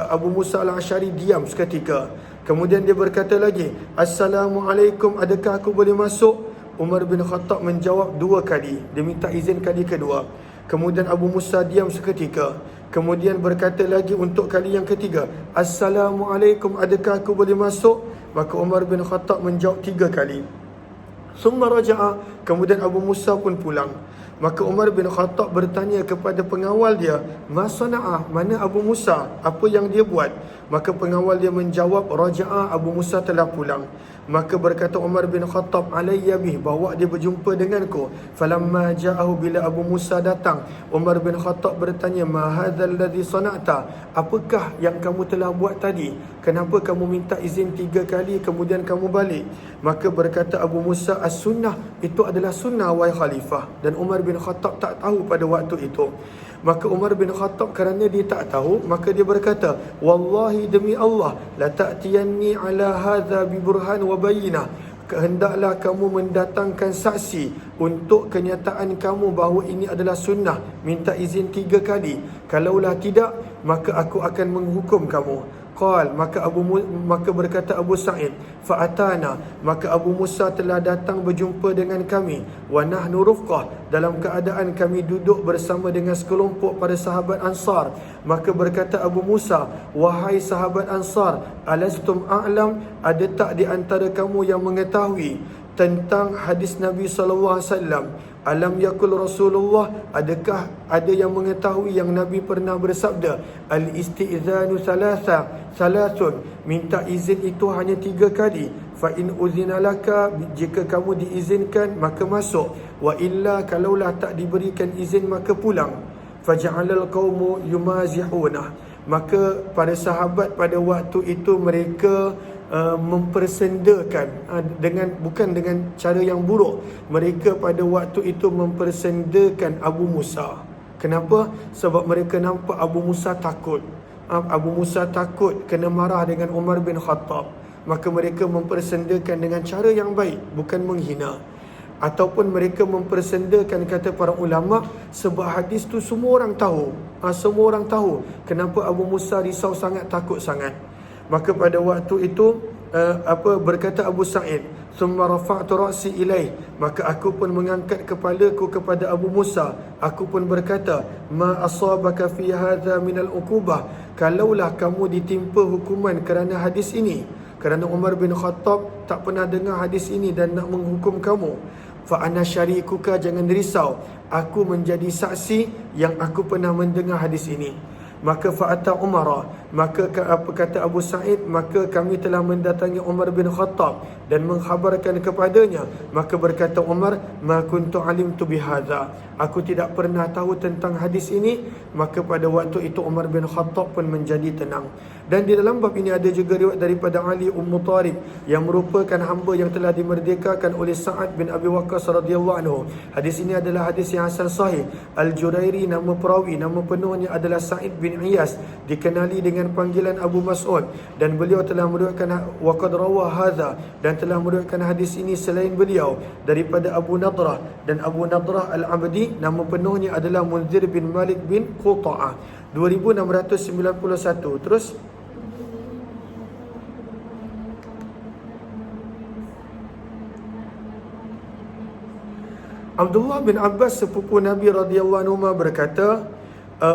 Abu Musa Al-Asy'ari diam seketika. Kemudian dia berkata lagi, "Assalamualaikum, adakah aku boleh masuk?" Umar bin Khattab menjawab 2 kali. Dia minta izin kali kedua. Kemudian Abu Musa diam seketika. Kemudian berkata lagi untuk kali yang ketiga, "Assalamualaikum, adakah aku boleh masuk?" Maka Umar bin Khattab menjawab 3 kali. Summa raja'a, kemudian Abu Musa pun pulang. Maka Umar bin Khattab bertanya kepada pengawal dia, "Ma sana'ah?" Mana Abu Musa? Apa yang dia buat? Maka pengawal dia menjawab, "Raja'a, Abu Musa telah pulang." Maka berkata Umar bin Khattab, "Alayya bih, bawa dia berjumpa denganku." Falamma ja'ahu, bila Abu Musa datang, Umar bin Khattab bertanya, "Ma hadzal ladzi sana'ta?" Apakah yang kamu telah buat tadi? Kenapa kamu minta izin 3 kali kemudian kamu balik? Maka berkata Abu Musa, "As-sunnah, itu adalah sunnah wahai khalifah." Dan Umar bin Khattab tak tahu pada waktu itu. Maka Umar bin Khattab kerana dia tak tahu, maka dia berkata, "Wallahi, demi Allah, la ta'tiyanni ala hadza bi burhan wa bayyinah." Hendaklah kamu mendatangkan saksi untuk kenyataan kamu bahawa ini adalah sunnah, minta izin 3 kali. Kalaulah tidak, maka aku akan menghukum kamu. Qal, maka berkata Abu Sa'id, "Fa'atana," maka Abu Musa telah datang berjumpa dengan kami. Wa nahnu rufqah, dalam keadaan kami duduk bersama dengan sekelompok para sahabat Ansar. Maka berkata Abu Musa, "Wahai sahabat Ansar, alastum a'lam, ada tak di antara kamu yang mengetahui tentang hadis Nabi SAW? Alam yakul Rasulullah, adakah ada yang mengetahui yang Nabi pernah bersabda, al-isti'zanu thalathun, minta izin itu hanya 3 kali. Fa in uzina laka, jika kamu diizinkan maka masuk. Wa illa, kalaulah tak diberikan izin maka pulang. Faja'alal qaumu yumazihuna." Maka para sahabat pada waktu itu mereka mempersendakan bukan dengan cara yang buruk. Mereka pada waktu itu mempersendakan Abu Musa. Kenapa? Sebab mereka nampak Abu Musa takut. Abu Musa takut kena marah dengan Umar bin Khattab. Maka mereka mempersendakan dengan cara yang baik, bukan menghina. ataupun mereka mempersendakan kata para ulama, sebab hadis tu semua orang tahu. Semua orang tahu kenapa Abu Musa risau sangat, takut sangat. Maka pada waktu itu berkata Abu Sa'id, "Thumma rafa'tu ra'si ilaih." Maka aku pun mengangkat kepalaku kepada Abu Musa. Aku pun berkata, "Ma asabaka fi hadha min al-uqubah." Kalaulah kamu ditimpa hukuman kerana hadis ini, kerana Umar bin Khattab tak pernah dengar hadis ini dan nak menghukum kamu, fa ana syarikuka, jangan risau, aku menjadi saksi yang aku pernah mendengar hadis ini. Maka fa'ata Umar, maka apa kata Abu Sa'id, maka kami telah mendatangi Umar bin Khattab dan mengkhabarkan kepadanya. Maka berkata Umar, "Ma kuntu alimtu bihadza." Aku tidak pernah tahu tentang hadis ini. Maka pada waktu itu Umar bin Khattab pun menjadi tenang. Dan di dalam bab ini ada juga riwayat daripada Ali Ummu Tariq yang merupakan hamba yang telah dimerdekakan oleh Sa'ad bin Abi Waqqas radhiyallahu anhu. Hadis ini adalah hadis yang hasan sahih. Al-Jurairi, nama perawi, nama penuhnya adalah Sa'id bin Iyas, dikenali dengan panggilan Abu Mas'ud, dan beliau telah meriwayatkan waqad rawa hadza, dan telah meriwayatkan hadis ini selain beliau daripada Abu Nadrah, dan Abu Nadrah Al-Abdi nama penuhnya adalah Munzir bin Malik bin Quta'ah. 2691. Terus Abdullah bin Abbas sepupu Nabi radhiyallahu anhu berkata,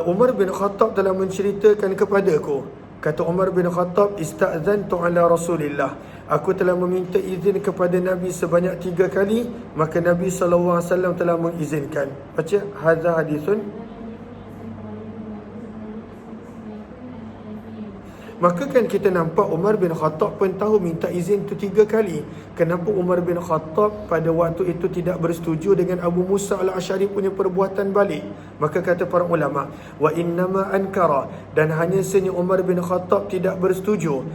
Umar bin Khattab telah menceritakan kepadaku. Kata Umar bin Khattab, "Ista'zantu ala Rasulillah." Aku telah meminta izin kepada Nabi sebanyak 3 kali, maka Nabi SAW telah mengizinkan. Baca hadza hadisun. Maka kan kita nampak Umar bin Khattab pun tahu minta izin tu 3 kali. Kenapa Umar bin Khattab pada waktu itu tidak bersetuju dengan Abu Musa al-Asy'ari punya perbuatan balik? Maka kata para ulama, wa innama ankara, dan hanya sahaja Umar bin Khattab tidak bersetuju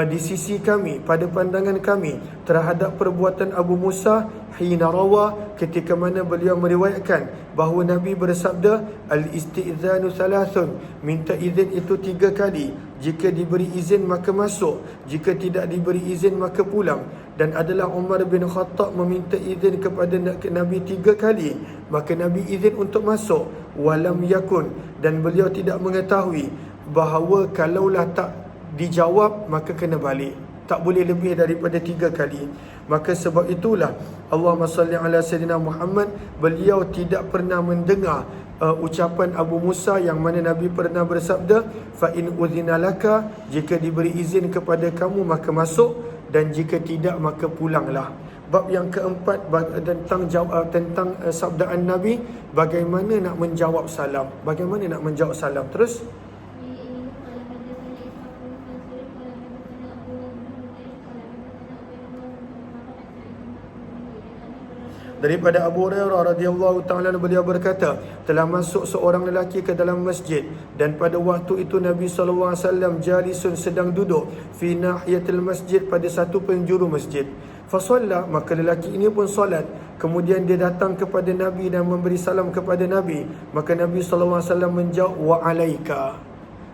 di sisi kami, pada pandangan kami terhadap perbuatan Abu Musa, hina rawa, ketika mana beliau meriwayatkan bahawa Nabi bersabda, al-istizanu thalathun, minta izin itu 3 kali. Jika diberi izin maka masuk, jika tidak diberi izin maka pulang. Dan adalah Umar bin Khattab meminta izin kepada Nabi 3 kali, maka Nabi izin untuk masuk. Walam yakun, dan beliau tidak mengetahui bahawa kalaulah tak dijawab maka kena balik, tak boleh lebih daripada 3 kali. Maka sebab itulah Allahumma salli ala Sayyidina Muhammad, beliau tidak pernah mendengar ucapan Abu Musa yang mana Nabi pernah bersabda, fa in udhina laka, jika diberi izin kepada kamu maka masuk, dan jika tidak maka pulanglah. Bab yang keempat tentang sabdaan Nabi, bagaimana nak menjawab salam. Bagaimana nak menjawab salam. Terus daripada Abu Hurairah radhiyallahu ta'ala beliau berkata, telah masuk seorang lelaki ke dalam masjid, dan pada waktu itu Nabi SAW jalisun, sedang duduk, fi nahiyatil masjid, pada satu penjuru masjid. Fasalla, maka lelaki ini pun solat. Kemudian dia datang kepada Nabi dan memberi salam kepada Nabi. Maka Nabi SAW menjawab, wa alaika.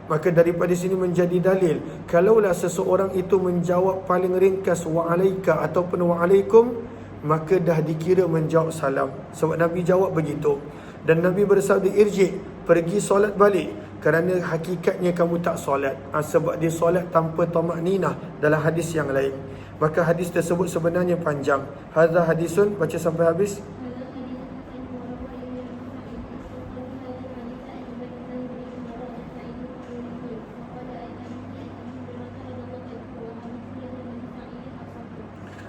Maka daripada sini menjadi dalil, kalaulah seseorang itu menjawab paling ringkas wa alaika ataupun wa alaikum, maka dah dikira menjawab salam. Sebab Nabi jawab begitu. Dan Nabi bersabda, irji, pergi solat balik, kerana hakikatnya kamu tak solat. Sebab dia solat tanpa tamakninah dalam hadis yang lain. Maka hadis tersebut sebenarnya panjang. Hadza hadisun, baca sampai habis.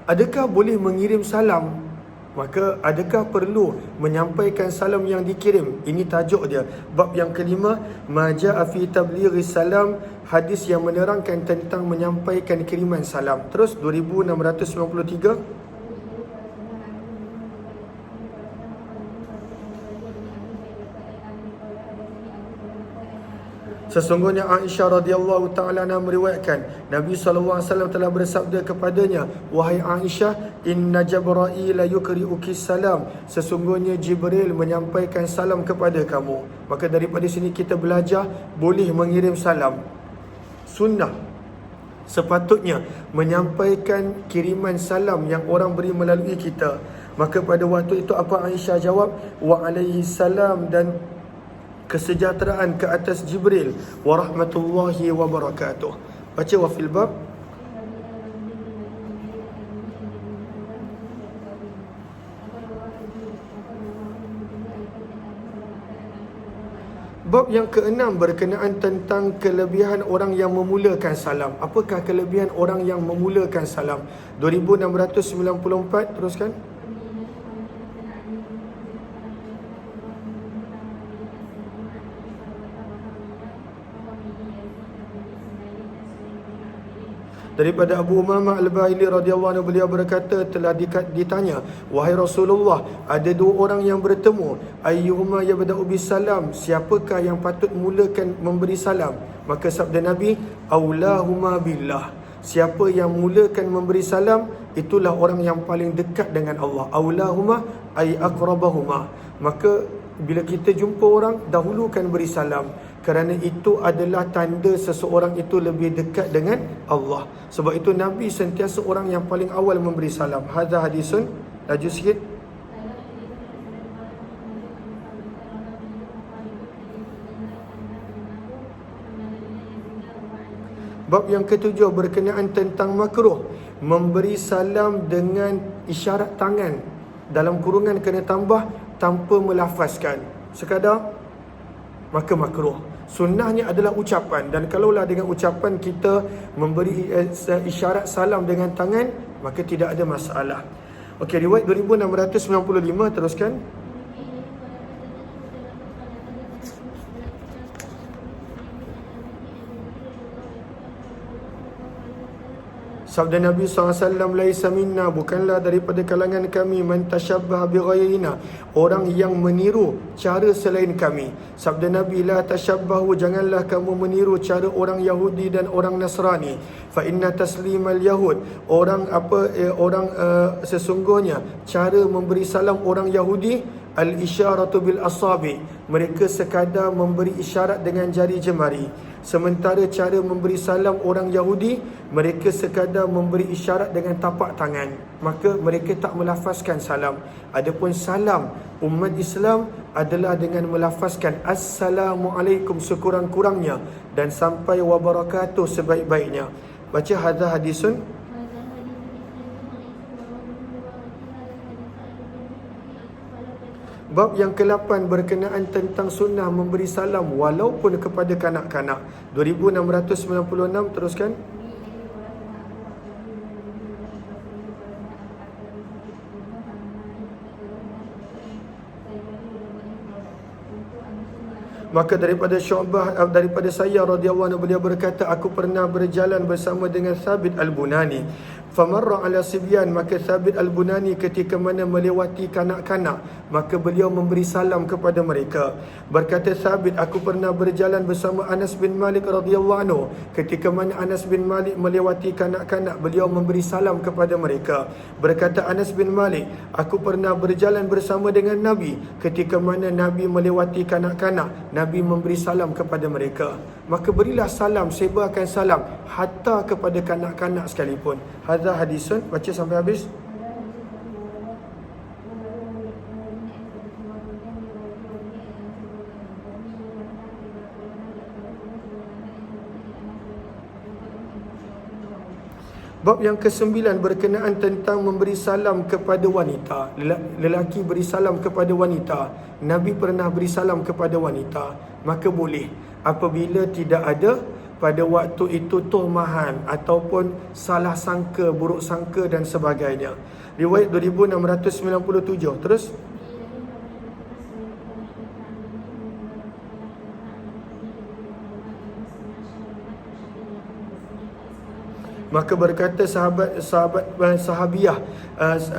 Adakah boleh mengirim salam? Maka adakah perlu menyampaikan salam yang dikirim? Ini tajuk dia. Bab yang kelima, maja'a fi tablighi salam, hadis yang menerangkan tentang menyampaikan kiriman salam. Terus 2693. Sesungguhnya Aisyah radhiyallahu ta'ala anha meriwayatkan, Nabi SAW telah bersabda kepadanya, wahai Aisyah, inna Jibril yukri'uki salam, sesungguhnya Jibril menyampaikan salam kepada kamu. Maka daripada sini kita belajar boleh mengirim salam. Sunnah sepatutnya menyampaikan kiriman salam yang orang beri melalui kita. Maka pada waktu itu apa Aisyah jawab? Wa alaihi salam, dan kesejahteraan ke atas Jibril wa rahmatullahi wa barakatuh. Baca wa fil bab. Bab yang keenam berkenaan tentang kelebihan orang yang memulakan salam. Apakah kelebihan orang yang memulakan salam? 2694, teruskan. Daripada Abu Umamah Al-Bahili radhiyallahu anhu, beliau berkata, telah ditanya, wahai Rasulullah, ada dua orang yang bertemu, ayyuhuma yabda'u bisalam, siapakah yang patut mulakan memberi salam? Maka sabda Nabi, aulahuma billah, siapa yang mulakan memberi salam, itulah orang yang paling dekat dengan Allah. Aulahuma ay aqrabahuma. Maka bila kita jumpa orang, dahulukan beri salam, kerana itu adalah tanda seseorang itu lebih dekat dengan Allah. Sebab itu Nabi sentiasa orang yang paling awal memberi salam. Hadza hadisun. Laju sikit. Bab yang ketujuh berkenaan tentang makruh memberi salam dengan isyarat tangan. Dalam kurungan kena tambah tanpa melafazkan, sekadar, maka makruh. Sunnahnya adalah ucapan, dan kalaulah dengan ucapan kita memberi isyarat salam dengan tangan, maka tidak ada masalah. Okey, riwayat 2695, teruskan. Sabda Nabi SAW, laisa minna, bukanlah daripada kalangan kami, man tashabbaha bi ghairina, orang yang meniru cara selain kami. Sabda Nabi, la tashabbahu, janganlah kamu meniru cara orang Yahudi dan orang Nasrani. Fa inna taslimal yahud, sesungguhnya cara memberi salam orang Yahudi, al-isyaratu bil asabi, mereka sekadar memberi isyarat dengan jari jemari. Sementara cara memberi salam orang Yahudi, mereka sekadar memberi isyarat dengan tapak tangan, maka mereka tak melafazkan salam. Adapun salam umat Islam adalah dengan melafazkan Assalamualaikum sekurang-kurangnya, dan sampai wabarakatuh sebaik-baiknya. Baca hadza hadisun. Bab yang ke-8 berkenaan tentang sunnah memberi salam walaupun kepada kanak-kanak. 2696, teruskan. Maka daripada Syu'bah, daripada saya radhiyallahu anhu, beliau berkata, aku pernah berjalan bersama dengan Thabit Al-Bunani. Famarra ala sibyan, maka Thabit Al-Bunani ketika mana melewati kanak-kanak, maka beliau memberi salam kepada mereka. Berkata Thabit, aku pernah berjalan bersama Anas bin Malik radhiyallahu anhu, ketika mana Anas bin Malik melewati kanak-kanak, beliau memberi salam kepada mereka. Berkata Anas bin Malik, aku pernah berjalan bersama dengan Nabi, ketika mana Nabi melewati kanak-kanak, Nabi memberi salam kepada mereka. Maka berilah salam, sebarkan salam hatta kepada kanak-kanak sekalipun. Hadza hadisun. Baca sampai habis. Bab yang ke-9 berkenaan tentang memberi salam kepada wanita. Lelaki beri salam kepada wanita. Nabi pernah beri salam kepada wanita. Maka boleh apabila tidak ada pada waktu itu tuhmahan ataupun salah sangka, buruk sangka dan sebagainya. Riwayat 2697. Terus. Maka berkata sahabiah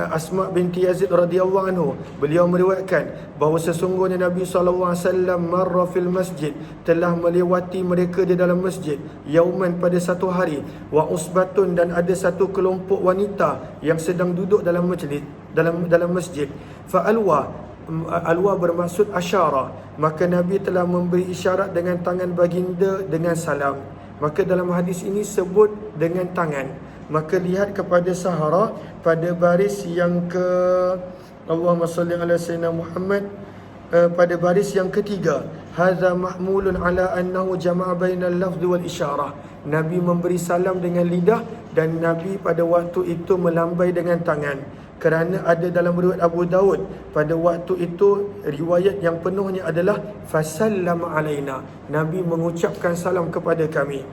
Asma binti Yazid radhiyallahu anhu, beliau meriwayatkan bahawa sesungguhnya Nabi SAW marra fil masjid, telah melewati mereka di dalam masjid, yauman, pada satu hari, wa usbatun, dan ada satu kelompok wanita yang sedang duduk dalam masjid, dalam masjid. Fa alwa bermaksud asyara, maka Nabi telah memberi isyarat dengan tangan baginda dengan salam. Maka dalam hadis ini sebut dengan tangan. Maka lihat kepada Sahara pada baris yang Allahumma salli ala sayyidina Muhammad pada baris yang ketiga, hadza mahmulun ala annahu jama'a bainal lafzi wal isyarah. Nabi memberi salam dengan lidah dan Nabi pada waktu itu melambai dengan tangan. Kerana ada dalam riwayat Abu Daud, pada waktu itu riwayat yang penuhnya adalah fasallama alaina. Nabi mengucapkan salam kepada kami.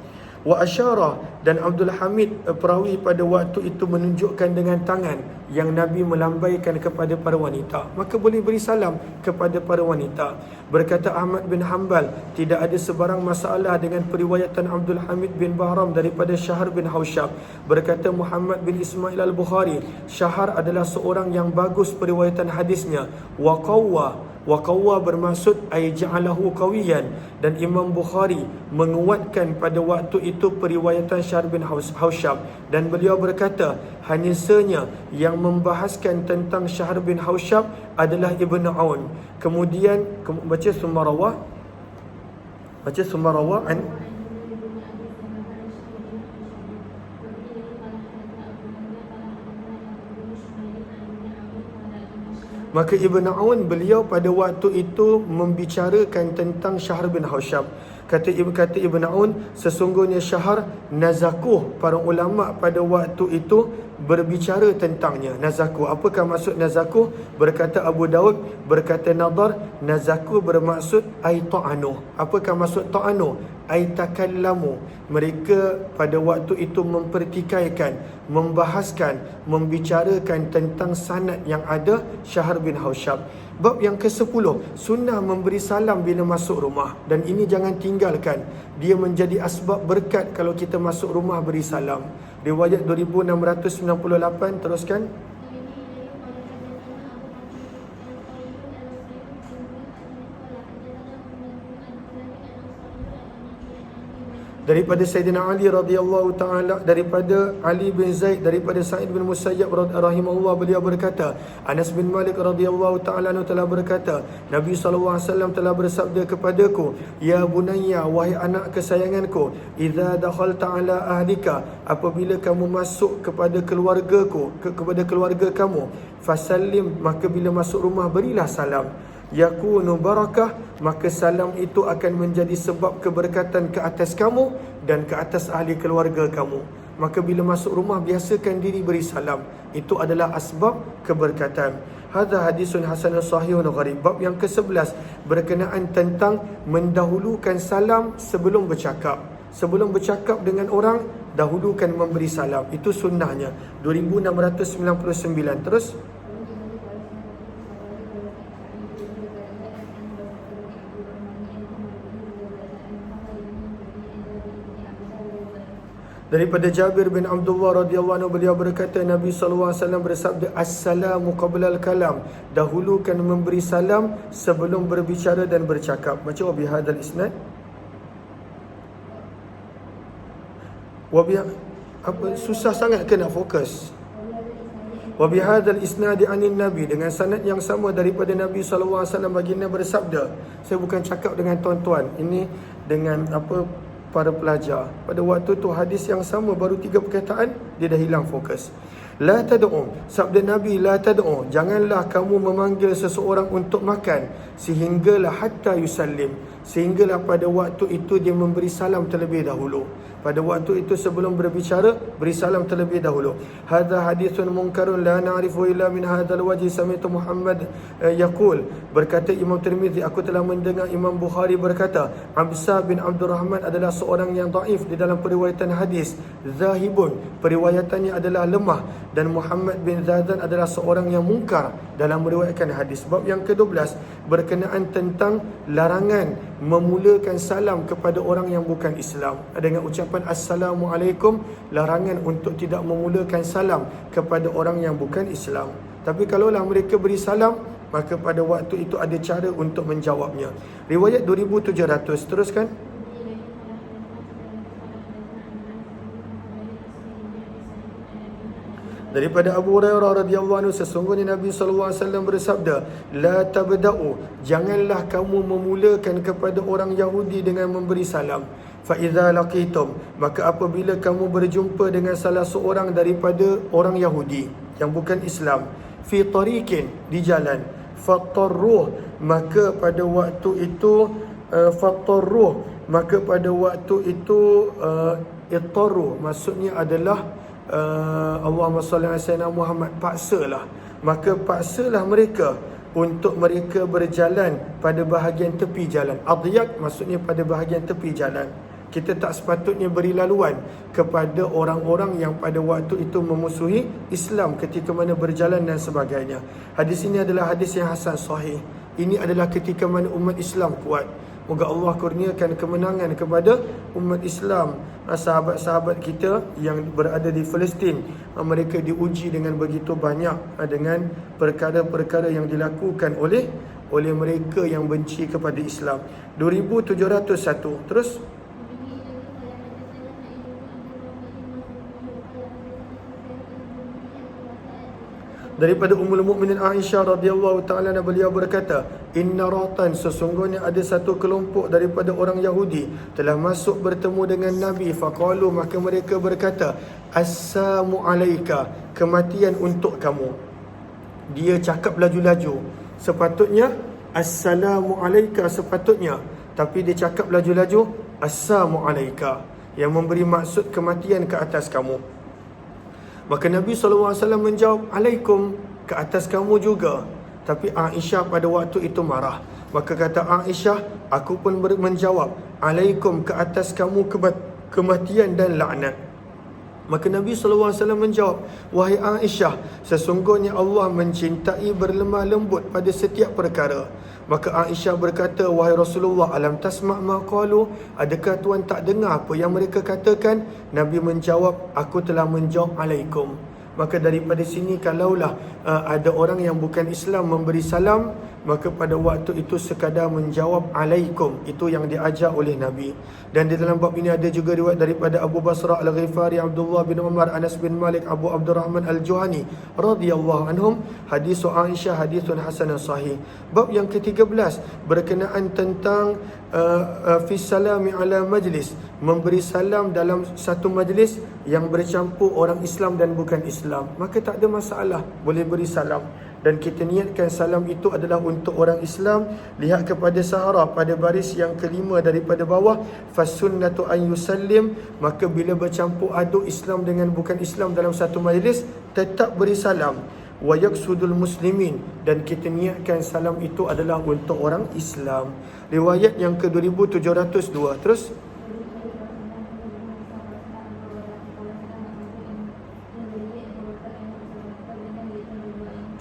Wa asyara, dan Abdul Hamid perawi pada waktu itu menunjukkan dengan tangan yang Nabi melambaikan kepada para wanita. Maka boleh beri salam kepada para wanita. Berkata Ahmad bin Hanbal, tidak ada sebarang masalah dengan periwayatan Abdul Hamid bin Bahram daripada Syahar bin Hausyab. Berkata Muhammad bin Ismail al-Bukhari, Syahar adalah seorang yang bagus periwayatan hadisnya. Wa qawwa bermaksud ay ja'alahu qawiyan, dan Imam Bukhari menguatkan pada waktu itu periwayatan Syahar bin Hausyab, dan beliau berkata hanya senya yang membahaskan tentang Syahar bin Hausyab adalah Ibn Aun. Kemudian baca Sumarawa an Maka Ibn Aun beliau pada waktu itu membicarakan tentang Syahar bin Hausyab. Kata Ibn Aun, sesungguhnya Syahar nazakuh, para ulama pada waktu itu berbicara tentangnya. Nazakuh, apakah maksud nazakuh? Berkata Abu Daud, berkata Nadar, nazakuh bermaksud ay ta'anu. Apakah maksud ta'anu? Ay takallamu. Mereka pada waktu itu mempertikaikan, membahaskan, membicarakan tentang sanad yang ada Syahar bin Hausyab. Bab yang ke-10, sunnah memberi salam bila masuk rumah, dan ini jangan tinggalkan. Dia menjadi asbab berkat kalau kita masuk rumah beri salam. Riwayat 2698, teruskan. Daripada Sayyidina Ali radhiyallahu taala, daripada Ali bin Zaid, daripada Sa'id bin Musayyab rahimahullah, beliau berkata, Anas bin Malik radhiyallahu taala telah berkata, Nabi SAW telah bersabda kepadaku, ya bunayya, wahai anak kesayanganku, idza dakhalta ala ahlika, apabila kamu masuk kepada keluargaku, kepada keluarga kamu, fasallim, maka bila masuk rumah berilah salam. Yakunu barakah, maka salam itu akan menjadi sebab keberkatan ke atas kamu dan ke atas ahli keluarga kamu. Maka bila masuk rumah biasakan diri beri salam. Itu adalah asbab keberkatan. Hadza hadisun hasanun sahihun gharib. Bab yang ke-11 berkenaan tentang mendahulukan salam sebelum bercakap. Sebelum bercakap dengan orang, dahulukan memberi salam. Itu sunnahnya. 2699. Terus daripada Jabir bin Abdullah radhiyallahu anhu, beliau berkata, Nabi SAW bersabda, Assalamu qabla al-kalam, dahulukan memberi salam sebelum berbicara dan bercakap. Baca wa bihadzal isnad. Susah sangat ke nak fokus. Wa bihadzal isnad anin Nabi, dengan sanad yang sama daripada Nabi SAW, baginda bersabda. Saya bukan cakap dengan tuan-tuan, ini dengan para pelajar. Pada waktu tu hadis yang sama, baru 3 perkataan dia dah hilang fokus. La tad'u, sabda Nabi, la tad'u, janganlah kamu memanggil seseorang untuk makan sehinggalah hatta yusallim, sehinggalah pada waktu itu dia memberi salam terlebih dahulu. Pada waktu itu sebelum berbicara beri salam terlebih dahulu. Hadza hadithun munkarun la na'rifu illa min hadzal wajh, sami'tu Muhammad yaqul, berkata Imam Tirmizi, aku telah mendengar Imam Bukhari berkata, Absa bin Abdurrahman adalah seorang yang dhaif di dalam periwayatan hadis, zahibun, periwayatannya adalah lemah, dan Muhammad bin Zadan adalah seorang yang mungkar dalam meriwayatkan hadis. Bab yang ke-12 berkenaan tentang larangan memulakan salam kepada orang yang bukan Islam. Dengan ucapan Assalamualaikum, larangan untuk tidak memulakan salam kepada orang yang bukan Islam. Tapi kalaulah mereka beri salam, maka pada waktu itu ada cara untuk menjawabnya. Riwayat 2700, teruskan. Daripada Abu Hurairah radhiyallahu anhu, sesungguhnya Nabi SAW bersabda, la tabda'u, janganlah kamu memulakan kepada orang Yahudi dengan memberi salam. Fa idza laqitum, maka apabila kamu berjumpa dengan salah seorang daripada orang Yahudi yang bukan Islam, fi tariqin, di jalan, fatarruh, maka pada waktu itu fatarruh, maka pada waktu itu ittaru, maksudnya adalah Allahumma salli ala sayyidina Muhammad, paksalah, maka paksalah mereka untuk mereka berjalan pada bahagian tepi jalan. Adiyat maksudnya pada bahagian tepi jalan. Kita tak sepatutnya beri laluan kepada orang-orang yang pada waktu itu memusuhi Islam ketika mana berjalan dan sebagainya. Hadis ini adalah hadis yang hasan sahih. Ini adalah ketika mana umat Islam kuat. Moga Allah kurniakan kemenangan kepada umat Islam. Sahabat-sahabat kita yang berada di Palestin, mereka diuji dengan begitu banyak dengan perkara-perkara yang dilakukan oleh mereka yang benci kepada Islam. 2701. Terus daripada Ummul Mukminin Aisyah radhiyallahu taala anha, beliau berkata, inna ratan, sesungguhnya ada satu kelompok daripada orang Yahudi telah masuk bertemu dengan Nabi, faqalu, maka mereka berkata, assalamu alayka, kematian untuk kamu. Dia cakap laju-laju, sepatutnya assalamu alayka sepatutnya, tapi dia cakap laju-laju assalamu alayka, yang memberi maksud kematian ke atas kamu. Maka Nabi SAW menjawab, alaikum, ke atas kamu juga. Tapi Aisyah pada waktu itu marah. Maka kata Aisyah, aku pun menjawab, alaikum, ke atas kamu kematian dan laknat. Maka Nabi SAW menjawab, wahai Aisyah, sesungguhnya Allah mencintai berlemah lembut pada setiap perkara. Maka Aisyah berkata, wahai Rasulullah, alam tasma' ma qalu, adakah tuan tak dengar apa yang mereka katakan? Nabi menjawab, aku telah menjawab alaikum. Maka daripada sini, kalaulah ada orang yang bukan Islam memberi salam, maka pada waktu itu sekadar menjawab alaikum, itu yang diajar oleh Nabi. Dan di dalam bab ini ada juga riwayat daripada Abu Basrah Al-Ghifari, Abdullah bin Umar, Anas bin Malik, Abu Abdurrahman Al-Juhani radhiyallahu anhum, hadis Aisyah hadisun hasanun sahih. Bab yang ke-13 berkenaan tentang fi salami ala majlis, memberi salam dalam satu majlis yang bercampur orang Islam dan bukan Islam. Maka tak ada masalah, boleh beri salam. Dan kita niatkan salam itu adalah untuk orang Islam. Lihat kepada Sahara pada baris yang kelima daripada bawah, fasunnatu an yusallim, maka bila bercampur aduk Islam dengan bukan Islam dalam satu majlis, tetap beri salam. Wa yaqsudul muslimin, dan kita niatkan salam itu adalah untuk orang Islam. Riwayat yang ke-2702. Terus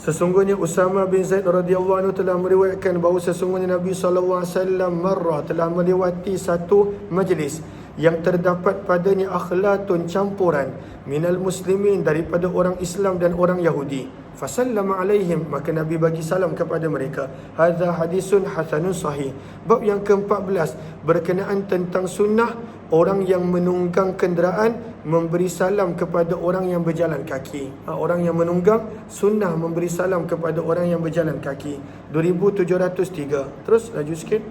sesungguhnya Usama bin Zaid radhiyallahu anhu telah meriwayatkan bahawa sesungguhnya Nabi SAW marrah, telah melewati satu majlis yang terdapat padanya akhlatun, campuran, minal muslimin, daripada orang Islam dan orang Yahudi. Fasallama alaihim, maka Nabi bagi salam kepada mereka. Hadza hadisun hasanun sahih. Bab yang ke-14 berkenaan tentang sunnah orang yang menunggang kenderaan memberi salam kepada orang yang berjalan kaki. Orang yang menunggang sunnah memberi salam kepada orang yang berjalan kaki. 2703. Terus laju sikit.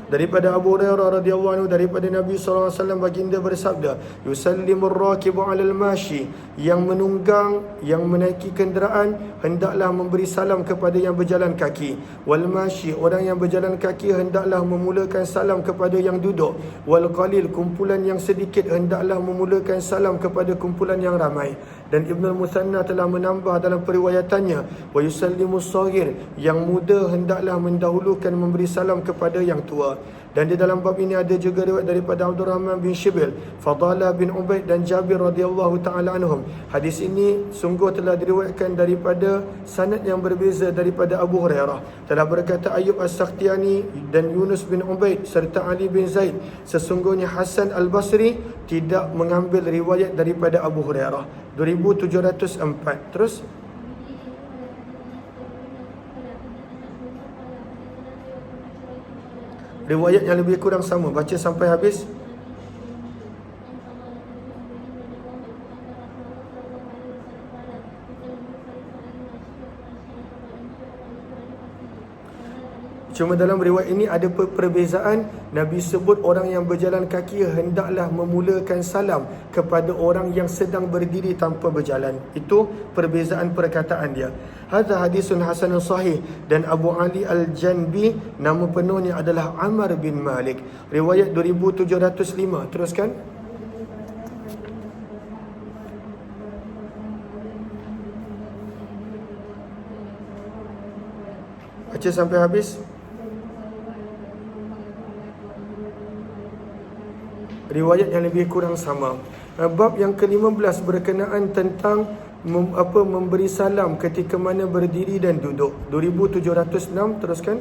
Daripada Abu Hurairah radhiyallahu anhu, daripada Nabi SAW baginda bersabda, yusallimur rakibu 'alal mashi, yang menunggang, yang menaiki kenderaan hendaklah memberi salam kepada yang berjalan kaki. Wal mashi, orang yang berjalan kaki hendaklah memulakan salam kepada yang duduk. Wal qalil, kumpulan yang sedikit hendaklah memulakan salam kepada kumpulan yang ramai. Dan Ibn al-Muthanna telah menambah dalam periwayatannya, wa yusallimus saghir, yang muda hendaklah mendahulukan memberi salam kepada yang tua. Dan di dalam bab ini ada juga riwayat daripada Abdurrahman bin Shibil, Fadalah bin Ubaid dan Jabir radhiyallahu taala anhum. Hadis ini sungguh telah diriwayatkan daripada sanad yang berbeza daripada Abu Hurairah. Telah berkata Ayub As-Sakhtiani dan Yunus bin Ubaid serta Ali bin Zaid, sesungguhnya Hasan Al-Basri tidak mengambil riwayat daripada Abu Hurairah. 2704. Terus riwayat yang lebih kurang sama, baca sampai habis. Cuma dalam riwayat ini ada perbezaan. Nabi sebut orang yang berjalan kaki hendaklah memulakan salam kepada orang yang sedang berdiri tanpa berjalan. Itu perbezaan perkataan dia. Hadza hadisun hasanun sahih. Dan Abu Ali Al-Janbi, nama penuhnya adalah Amr bin Malik. Riwayat 2705. Teruskan. Baca sampai habis. Riwayat yang lebih kurang sama. Bab yang ke-15 berkenaan tentang memberi salam ketika mana berdiri dan duduk. 2706. Teruskan.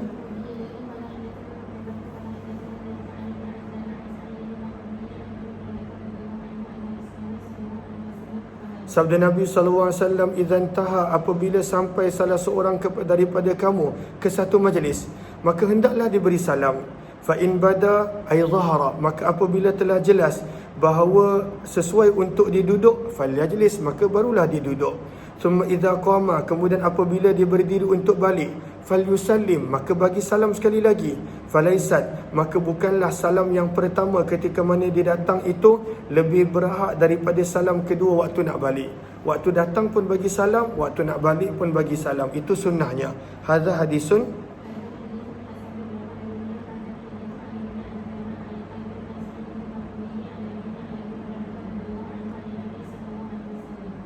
Sabda Nabi SAW, "Idzan taha, apabila sampai salah seorang daripada kamu ke satu majlis, maka hendaklah diberi salam. Fa in bada ay zahara, maka apabila telah jelas bahawa sesuai untuk diduduk, falyajlis, maka barulah diduduk. Thumma idza qama, kemudian apabila dia berdiri untuk balik, falyusallim, maka bagi salam sekali lagi. Falaisat, maka bukanlah salam yang pertama ketika mana dia datang itu lebih berhak daripada salam kedua waktu nak balik. Waktu datang pun bagi salam, waktu nak balik pun bagi salam. Itu sunnahnya. Hadza hadisun.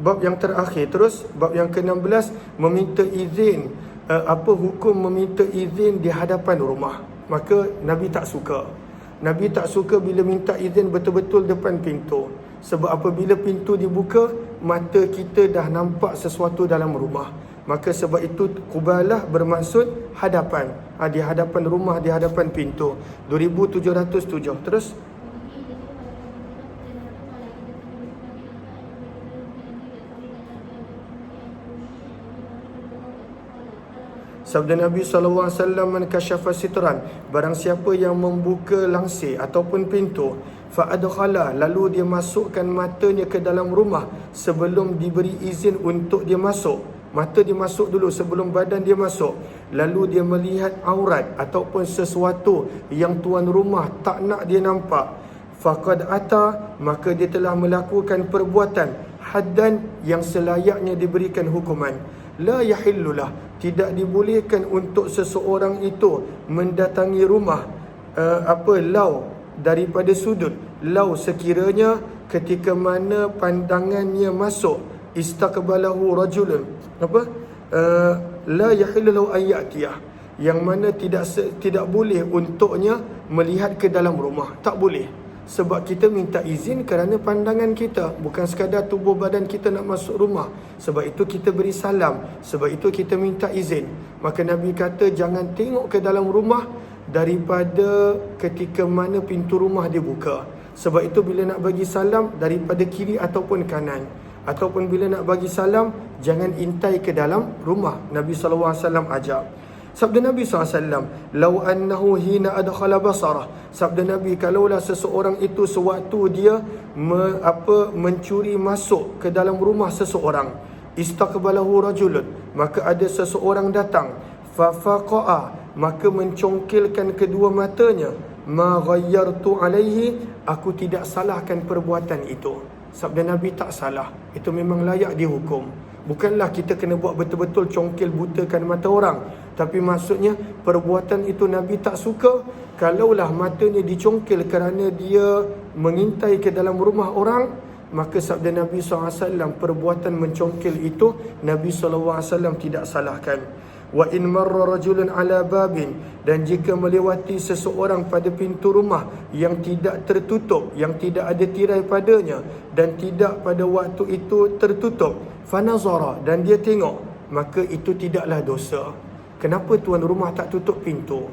Bab yang terakhir terus, bab yang ke-16, meminta izin. Apa hukum meminta izin di hadapan rumah? Maka Nabi tak suka. Nabi tak suka bila minta izin betul-betul depan pintu. Sebab apabila pintu dibuka, mata kita dah nampak sesuatu dalam rumah. Maka sebab itu kubalah bermaksud hadapan. Di hadapan rumah, di hadapan pintu. 2707. Terus. Sabda Nabi SAW, "Man kasyafa sitran", barang siapa yang membuka langsir ataupun pintu, fa adkhala, lalu dia masukkan matanya ke dalam rumah sebelum diberi izin untuk dia masuk. Mata dia masuk dulu sebelum badan dia masuk. Lalu dia melihat aurat ataupun sesuatu yang tuan rumah tak nak dia nampak, faqad ata, maka dia telah melakukan perbuatan haddan yang selayaknya diberikan hukuman. La yahillulah, tidak dibolehkan untuk seseorang itu mendatangi rumah lau daripada sudut. Lau sekiranya ketika mana pandangannya masuk, istaqbalahu rajulun, la yahillu lahu an ya'tiyah, yang mana tidak boleh untuknya melihat ke dalam rumah. Tak boleh. Sebab kita minta izin kerana pandangan kita, bukan sekadar tubuh badan kita nak masuk rumah. Sebab itu kita beri salam, sebab itu kita minta izin. Maka Nabi kata jangan tengok ke dalam rumah daripada ketika mana pintu rumah dibuka. Sebab itu bila nak bagi salam, daripada kiri ataupun kanan. Ataupun bila nak bagi salam, jangan intai ke dalam rumah. Nabi SAW ajar. Sabda Nabi SAW, "Lau annahu hina adkhala basarah", sabda Nabi, kalaulah seseorang itu sewaktu dia mencuri masuk ke dalam rumah seseorang, istaqbalahu rajulun, maka ada seseorang datang, fa faqa'a, maka mencongkelkan kedua matanya, ma ghayyartu alaihi, aku tidak salahkan perbuatan itu. Sabda Nabi tak salah. Itu memang layak dihukum. Bukanlah kita kena buat betul-betul congkel butakan mata orang. Tapi maksudnya perbuatan itu Nabi tak suka. Kalaulah matanya dicongkel kerana dia mengintai ke dalam rumah orang, maka sabda Nabi SAW, perbuatan mencongkel itu Nabi SAW tidak salahkan. Wa in marra rajulun ala babin, dan jika melewati seseorang pada pintu rumah yang tidak tertutup, yang tidak ada tirai padanya dan tidak pada waktu itu tertutup, fanazara, dan dia tengok, maka itu tidaklah dosa. Kenapa tuan rumah tak tutup pintu?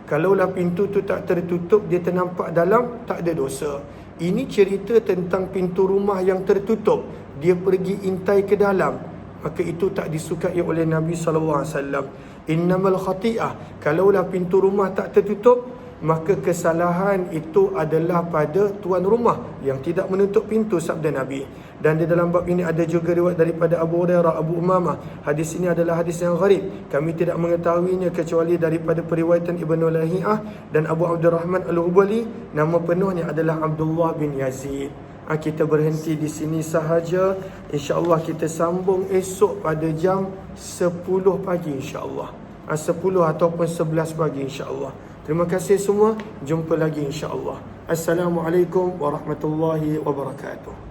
Kalaulah pintu tu tak tertutup, dia ternampak dalam, tak ada dosa. Ini cerita tentang pintu rumah yang tertutup, dia pergi intai ke dalam, maka itu tak disukai oleh Nabi SAW. Innamal khati'ah, kalaulah pintu rumah tak tertutup, maka kesalahan itu adalah pada tuan rumah yang tidak menutup pintu, sabda Nabi. Dan di dalam bab ini ada juga riwayat daripada Abu Hurairah, Abu Umamah. Hadis ini adalah hadis yang gharib, kami tidak mengetahuinya kecuali daripada periwayatan Ibnu Lahiyah dan Abu Abdurrahman Al-Hubali. Nama penuhnya adalah Abdullah bin Yazid. Kita berhenti di sini sahaja. InsyaAllah kita sambung esok pada jam 10 pagi insyaAllah, 10 ataupun 11 pagi insyaAllah. Terima kasih semua. Jumpa lagi insyaAllah. Assalamualaikum warahmatullahi wabarakatuh.